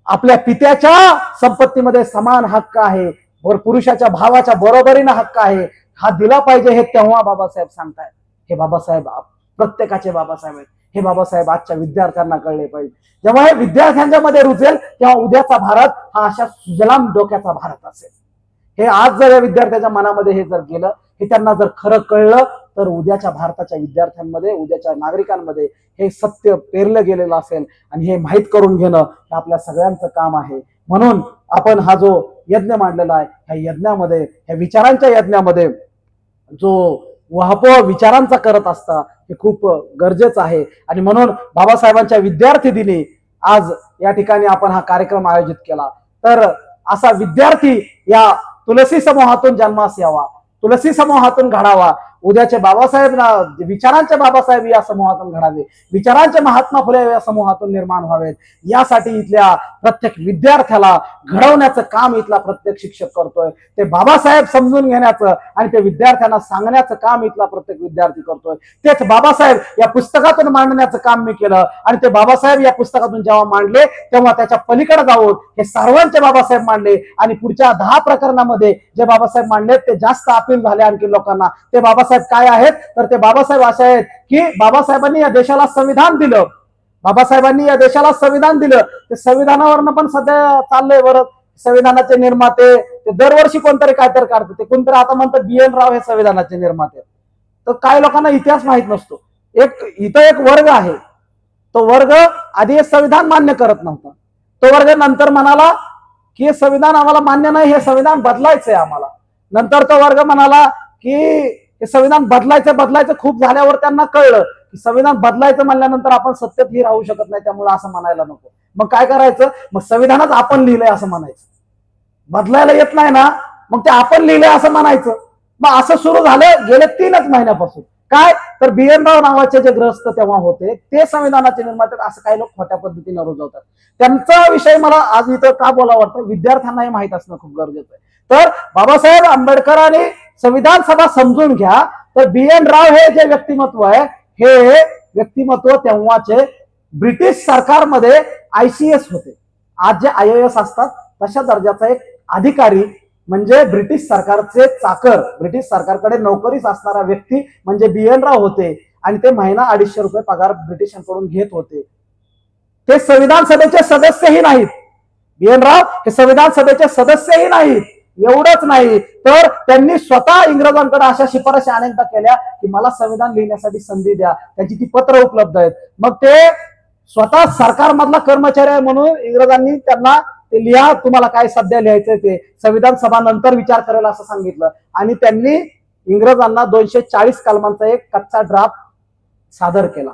आपल्या पित्याच्या संपत्तीमध्ये समान हक्क आहे, पुरुषाच्या भावाच्या बरोबरीनं हक्क आहे, हा दिला पाहिजे. हे तेव्हा बाबासाहेब सांगतायत. हे बाबासाहेब प्रत्येकाचे बाबासाहेब आहेत. हे बाबासाहेब आजच्या विद्यार्थ्यांना कळले पाहिजे. जेव्हा हे विद्यार्थ्यांच्या मध्ये रुजेल तेव्हा उद्याचा भारत हा अशा सुजलाम डोक्याचा भारत असेल. हे आज जर या विद्यार्थ्यांच्या मनामध्ये हे जर गेलं, हे त्यांना जर खरं कळलं, तर उद्याच्या भारताच्या विद्यार्थ्यांमध्ये, उद्याच्या नागरिकांमध्ये हे सत्य पेरलं गेलेलं असेल. आणि हे माहीत करून घेणं हे आपल्या सगळ्यांचं काम आहे. म्हणून आपण हा जो यज्ञ मांडलेला आहे, ह्या यज्ञामध्ये, ह्या विचारांच्या यज्ञामध्ये जो वाहपो विचारांचा करत असता हे खूप गरजेचं आहे. आणि म्हणून बाबासाहेबांच्या विद्यार्थी दिनी आज या ठिकाणी आपण हा कार्यक्रम आयोजित केला. तर असा विद्यार्थी या तुलसी समूहातून जन्मास यावा, तुलसी समूहातून घडावा. उद्याचे बाबासाहेब विचारांचे बाबासाहेब या समूहातून घडावे, विचारांचे महात्मा फुले या समूहातून निर्माण व्हावेत. यासाठी इथल्या प्रत्येक विद्यार्थ्याला घडवण्याचं काम इथला प्रत्येक शिक्षक करतोय. ते बाबासाहेब समजून घेण्याचं आणि ते विद्यार्थ्यांना सांगण्याचं काम इथला प्रत्येक विद्यार्थी करतोय. तेच बाबासाहेब या पुस्तकातून मांडण्याचं काम मी केलं. आणि ते बाबासाहेब या पुस्तकातून जेव्हा मांडले तेव्हा त्याच्या पलीकडे जाऊन हे सर्वांचे बाबासाहेब मांडले. आणि पुढच्या 10 प्रकरणामध्ये जे बाबासाहेब मांडले ते जास्त अपील झाले आणखी लोकांना. ते बाबासाहेब काय आहेत तर ते बाबासाहेब असे आहेत की बाबासाहेबांनी या देशाला संविधान दिलं. बाबासाहेबांनी या देशाला संविधान दिलं. ते संविधानावरनं पण सध्या चाललंय बरं. संविधानाचे निर्माते ते दरवर्षी कोणतरी काहीतरी काढतात. ते कोणतरी आता म्हणतात BN राव हे संविधानाचे निर्माते. तर काही लोकांना इतिहास माहित नसतो. इथं एक वर्ग आहे, तो वर्ग आधी हे संविधान मान्य करत नव्हता. तो वर्ग नंतर म्हणाला की हे संविधान आम्हाला मान्य नाही, हे संविधान बदलायचंय आम्हाला. नंतर तो वर्ग म्हणाला की हे संविधान बदलायचं खूप झाल्यावर त्यांना कळलं की संविधान बदलायचं म्हणल्यानंतर आपण सत्तेतही राहू शकत नाही, त्यामुळे असं म्हणायला नको. मग काय करायचं, मग संविधानच आपण लिहिलंय असं म्हणायचं. बदलायला येत नाही ना, मग ते आपण लिहिलंय असं म्हणायचं. मग असं सुरू झालं गेले 3च महिन्यापासून. काय तर BN राव नावाचे जे ग्रस्त तेव्हा होते ते संविधानाचे निर्माते. असं काही लोक खोट्या पद्धतीने रुजवतात. त्यांचा विषय मला आज इथं का बोलावं वाटतं, विद्यार्थ्यांनाही माहित असणं खूप गरजेचं आहे. तर बाबासाहेब आंबेडकरांनी संविधान सभा समजून घ्या. तर BN राव हे जे व्यक्तिमत्व आहे, हे व्यक्तिमत्व तेव्हाचे ब्रिटिश सरकारमध्ये ICS होते. आज जे IAS असतात तशा दर्जाचा एक अधिकारी म्हणजे ब्रिटिश सरकारचे चाकर, ब्रिटिश सरकारकडे नोकरीस असणारा व्यक्ती म्हणजे BN राव होते. आणि ते महिना 250 रुपये पगार ब्रिटिशांकडून घेत होते. ते संविधान सभेचे सदस्यही नाहीत. BN राव हे संविधान सभेचे सदस्यही नाहीत. एवढंच नाही तर त्यांनी स्वतः इंग्रजांकडे अशा शिफारशी अनेकदा केल्या की मला संविधान लिहिण्यासाठी संधी द्या. त्यांची ती पत्र उपलब्ध आहेत. मग ते स्वतः सरकारमधला कर्मचारी आहे म्हणून इंग्रजांनी त्यांना ते लिहा, तुम्हाला काय सध्या लिहायचंय ते, संविधान सभा नंतर विचार करेल असं सांगितलं. आणि त्यांनी इंग्रजांना 240 कलमांचा एक कच्चा ड्राफ्ट सादर केला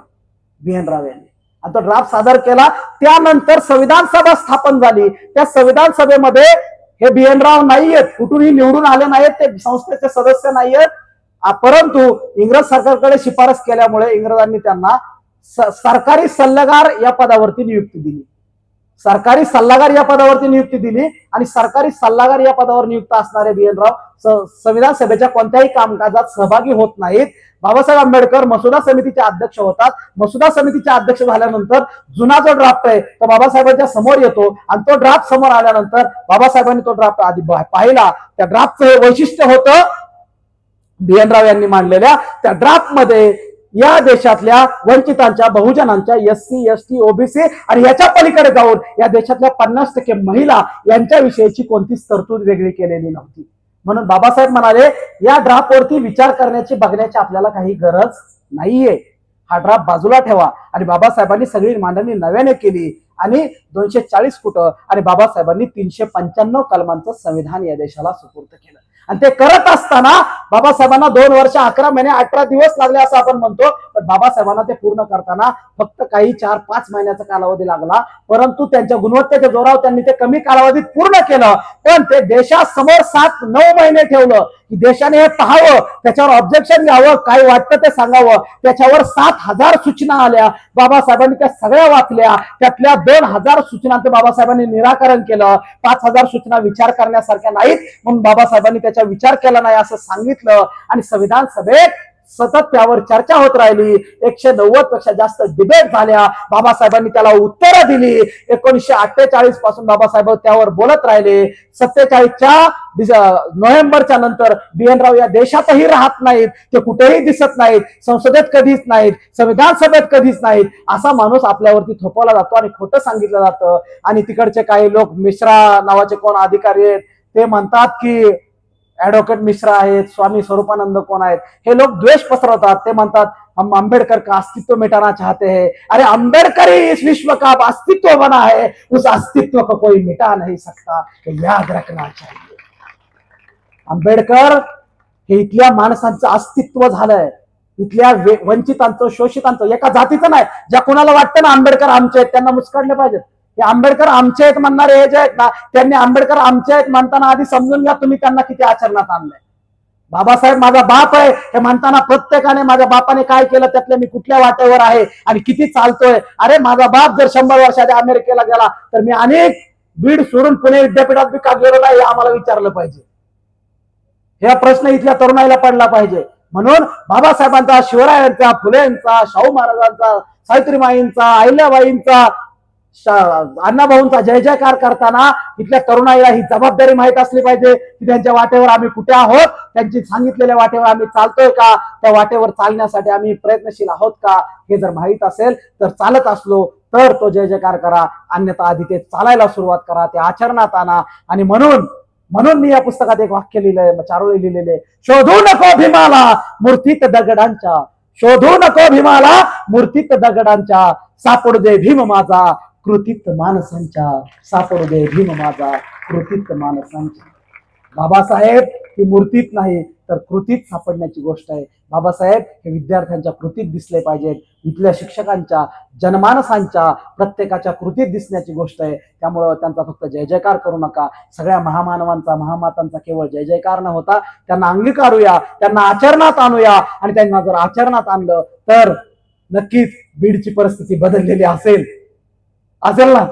BN राव यांनी. आणि तो ड्राफ्ट सादर केला. त्यानंतर संविधान सभा स्थापन झाली. त्या संविधान सभेमध्ये हे BN राव नाहीयेत, कुठूनही निवडून आले नाहीत, ते संस्थेचे सदस्य नाहीयेत. परंतु इंग्रज सरकारकडे शिफारस केल्यामुळे इंग्रजांनी त्यांना सरकारी सल्लागार या पदावरती नियुक्ती दिली. सरकारी सल्लागार या पदावरती नियुक्ती दिली. आणि सरकारी सल्लागार या पदावर नियुक्त असणारे BN राव संविधान सभेच्या कोणत्याही कामकाजात सहभागी होत नाहीत. बाबासाहेब आंबेडकर मसुदा समितीचे अध्यक्ष होतात. मसुदा समितीचे अध्यक्ष झाल्यानंतर जुना जो ड्राफ्ट आहे तो बाबासाहेबांच्या समोर येतो. आणि तो ड्राफ्ट समोर आल्यानंतर बाबासाहेबांनी तो ड्राफ्ट आधी पाहिला. त्या ड्राफ्टचं हे वैशिष्ट्य होतं BN राव यांनी मांडलेल्या त्या ड्राफ्ट मध्ये या देशातल्या वंचितांच्या, बहुजनांच्या, SC ST OBC आणि याच्या पलीकडे जाऊन या देशातल्या 50% महिला यांच्याविषयीची कोणतीच तरतूद वेगळी केलेली नव्हती. म्हणून बाबासाहेब म्हणाले या ड्राफ्टवरती विचार करण्याची, बघण्याची आपल्याला काही गरज नाहीये. हा ड्राफ्ट बाजूला ठेवा. आणि बाबासाहेबांनी सगळी मांडणी नव्याने केली. आणि 240 फुटं आणि बाबासाहेबांनी 395 कलमांचं संविधान या देशाला सुपूर्द केलं. आणि ते करत असताना बाबासाहेबांना 2 वर्ष 11 महिने 18 दिवस लागले असं आपण म्हणतो. पण बाबासाहेबांना ते पूर्ण करताना फक्त काही 4-5 महिन्याचा कालावधी लागला. परंतु त्यांच्या गुणवत्तेच्या जोरावर त्यांनी ते कमी कालावधीत पूर्ण केलं. पण ते देशासमोर 7-9 महिने ठेवलं की देशाने हे पाहावं, त्याच्यावर ऑब्जेक्शन घ्यावं, काय वाटतं ते सांगावं. त्याच्यावर 7,000 सूचना आल्या. बाबासाहेबांनी त्या सगळ्या वाचल्या. त्यातल्या 2,000 सूचनांचं बाबासाहेबांनी निराकरण केलं. 5,000 सूचना विचार करण्यासारख्या नाहीत म्हणून बाबासाहेबांनी त्याचा विचार केला नाही असं सांगितलं. आणि संविधान सभेत सतत त्यावर चर्चा होत राहिली. 190 पेक्षा जास्त डिबेट झाल्या. बाबासाहेबांनी त्याला उत्तरं दिली. 1948 पासून बाबासाहेब त्यावर बोलत राहिले. 47च्या नोव्हेंबरच्या नंतर BN राव या देशातही राहत नाहीत, ते कुठेही दिसत नाहीत, संसदेत कधीच नाहीत, संविधान सभेत कधीच नाहीत, असा माणूस आपल्यावरती थोपवला जातो आणि खोटं सांगितलं जातं. आणि तिकडचे काही लोक, मिश्रा नावाचे कोण अधिकारी आहेत, ते म्हणतात की ऍडव्होकेट मिश्रा आहेत, स्वामी स्वरूपानंद कोण आहेत, हे लोक द्वेष पसरवतात. ते म्हणतात हम अंबेडकर का अस्तित्व मिटाना चाहते हैं. अरे अंबेडकर ही इस विश्व का अस्तित्व बना है, उस अस्तित्व को कोई मिटा नहीं सकता, याद रखना चाहिए. आंबेडकर हे इथल्या माणसांचं अस्तित्व झालंय, इथल्या वंचितांचं, शोषितांचं, एका जातीचं नाही. ज्या कोणाला वाटतं ना आंबेडकर आमचे आहेत, त्यांना मुस्काडले पाहिजेत. हे आंबेडकर आमचे आहेत म्हणणारे हे जे आहेत ना, त्यांनी आंबेडकर आमचे आहेत म्हणताना आधी समजून घ्या तुम्ही त्यांना किती आचरणात आणलंय. बाबासाहेब माझा बाप आहे हे म्हणताना प्रत्येकाने माझ्या बापाने काय केलं, त्यातल्या मी कुठल्या वाटेवर आहे आणि किती चालतोय. अरे माझा बाप जर 100 वर्षाच्या अमेरिकेला गेला तर मी अनेक बीड सोडून पुणे विद्यापीठात बी का गेलो नाही, हे आम्हाला विचारलं पाहिजे. हे प्रश्न इथल्या तरुणाईला पडला पाहिजे. म्हणून बाबासाहेबांचा, शिवरायांचा, फुलेंचा, शाहू महाराजांचा, सावित्रीमाईंचा, अहिल्याबाईंचा, अण्णाभाऊंचा जय जयकार करताना इथल्या तरुणाईला ही जबाबदारी माहित असली पाहिजे की त्यांच्या वाटेवर आम्ही कुठे आहोत, त्यांची सांगितलेल्या वाटेवर आम्ही चालतोय का, त्या वाटेवर चालण्यासाठी आम्ही प्रयत्नशील आहोत का, हे जर माहित असेल तर चालत असलो तर तो जय जयकार करा, अन्यथा आधी ते चालायला सुरुवात करा, ते आचरणात आणा. आणि म्हणून मी या पुस्तकात एक वाक्य लिहिलंय, चारोळी लिहिलेले, शोधू नको भीमाला मूर्तीत दगडांच्या, शोधू नको भीमाला मूर्तीत दगडांच्या, सापडू दे भीम माझा कृतीत माणसांच्या, सापडू दे भीम माझा कृतीत माणसांच्या. बाबासाहेब ही मूर्तीत नाही तर कृतीत सापडण्याची गोष्ट आहे. बाबासाहेब हे विद्यार्थ्यांच्या कृतीत दिसले पाहिजेत, इथल्या शिक्षकांच्या, जनमानसांच्या, प्रत्येकाच्या कृतीत दिसण्याची गोष्ट आहे. त्यामुळं त्यांचा फक्त जय जयकार करू नका. सगळ्या महामानवांचा, महामातांचा केवळ जय जयकार न होता त्यांना अंगीकारूया, त्यांना आचरणात आणूया. आणि त्यांना जर आचरणात आणलं तर नक्कीच बीडची परिस्थिती बदललेली असेल ना.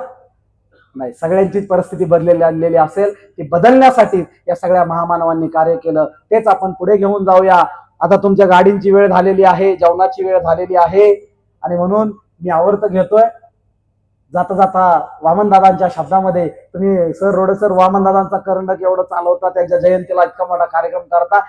नाही, सगळ्यांचीच परिस्थिती बदललेली असेल. ती बदलण्यासाठी या सगळ्या महामानवांनी कार्य केलं, तेच आपण पुढे घेऊन जाऊया. आता तुमच्या गाडींची वेळ झालेली आहे, जेवणाची वेळ झालेली आहे, आणि म्हणून मी आवर्त घेतोय जाता जाता वामनदादांच्या शब्दामध्ये, तुम्ही सर रोडे सर वामनदादांचा करंडक एवढं चालवता, त्यांच्या जयंतीला इतका मोठा कार्यक्रम करता.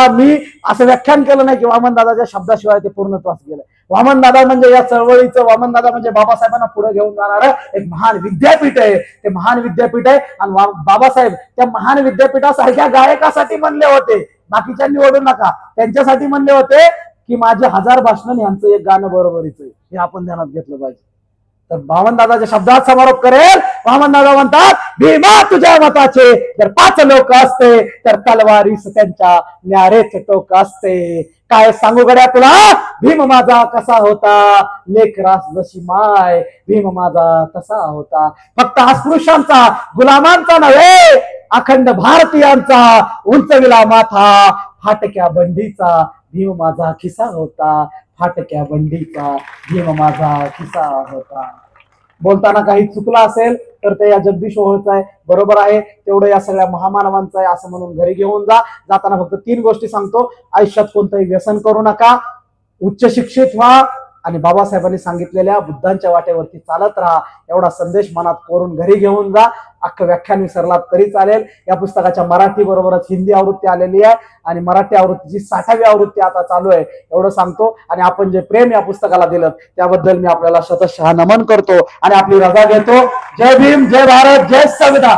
मी असं व्याख्यान केलं नाही की वामनदादाच्या शब्दाशिवाय ते पूर्णत्वास गेलं. वामनदादा म्हणजे या चळवळीचं, वामनदादा म्हणजे बाबासाहेबांना पुढे घेऊन जाणारं एक महान विद्यापीठ आहे. ते महान विद्यापीठ आहे आणि बाबासाहेब त्या महान विद्यापीठासारख्या गायकासाठी म्हणले होते, बाकीच्यांनी ओढू नका, त्यांच्यासाठी म्हणले होते की माझे 1000 भाषण यांचं एक गाणं बरोबरीच आहे, हे आपण ध्यानात घेतलं पाहिजे. तर वामनदादाच्या शब्दात समारोप करेल. वामनदादा म्हणतात, भीमा तुझ्या मताचे जर 5 लोक असते तर तलवारीस त्यांच्या न्यारेच टोक असते. काय सांगू गड्या तुला, भीम माझा कसा होता, लेकरास जशी माय, भीम माझा तसा होता. फक्त अस्पृश्यांचा, गुलामांचा नव्हे, अखंड भारतीयांचा उंचविला माथा, फाटक्या बंडीचा भीम माझा खिसा होता, फाटक्या बंडीचा भीम माझा खिसा होता. बोलताना काही चुकलं असेल तर ते या जगदीश ओहोळचं आहे, बरोबर आहे, तेवढं या सगळ्या महामानवांचं आहे असं म्हणून घरी घेऊन जा. जाताना फक्त 3 गोष्टी सांगतो. आयुष्यात कोणतंही व्यसन करू नका, उच्च शिक्षित व्हा, आणि बाबासाहेबांनी सांगितलेल्या बुद्धांच्या वाटेवरती चालत राहा, एवढा संदेश मनात कोरून घरी घेऊन जा. अख्खं व्याख्यान विसरलात तरी चालेल. या पुस्तकाच्या मराठी बरोबरच हिंदी आवृत्ती आलेली आहे आणि मराठी आवृत्तीची 60वी आवृत्ती आता चालू आहे, एवढं सांगतो. आणि आपण जे प्रेम या पुस्तकाला दिलं त्याबद्दल मी आपल्याला शतशः नमन करतो आणि आपली रजा घेतो. जय भीम, जय भारत, जय संविधान.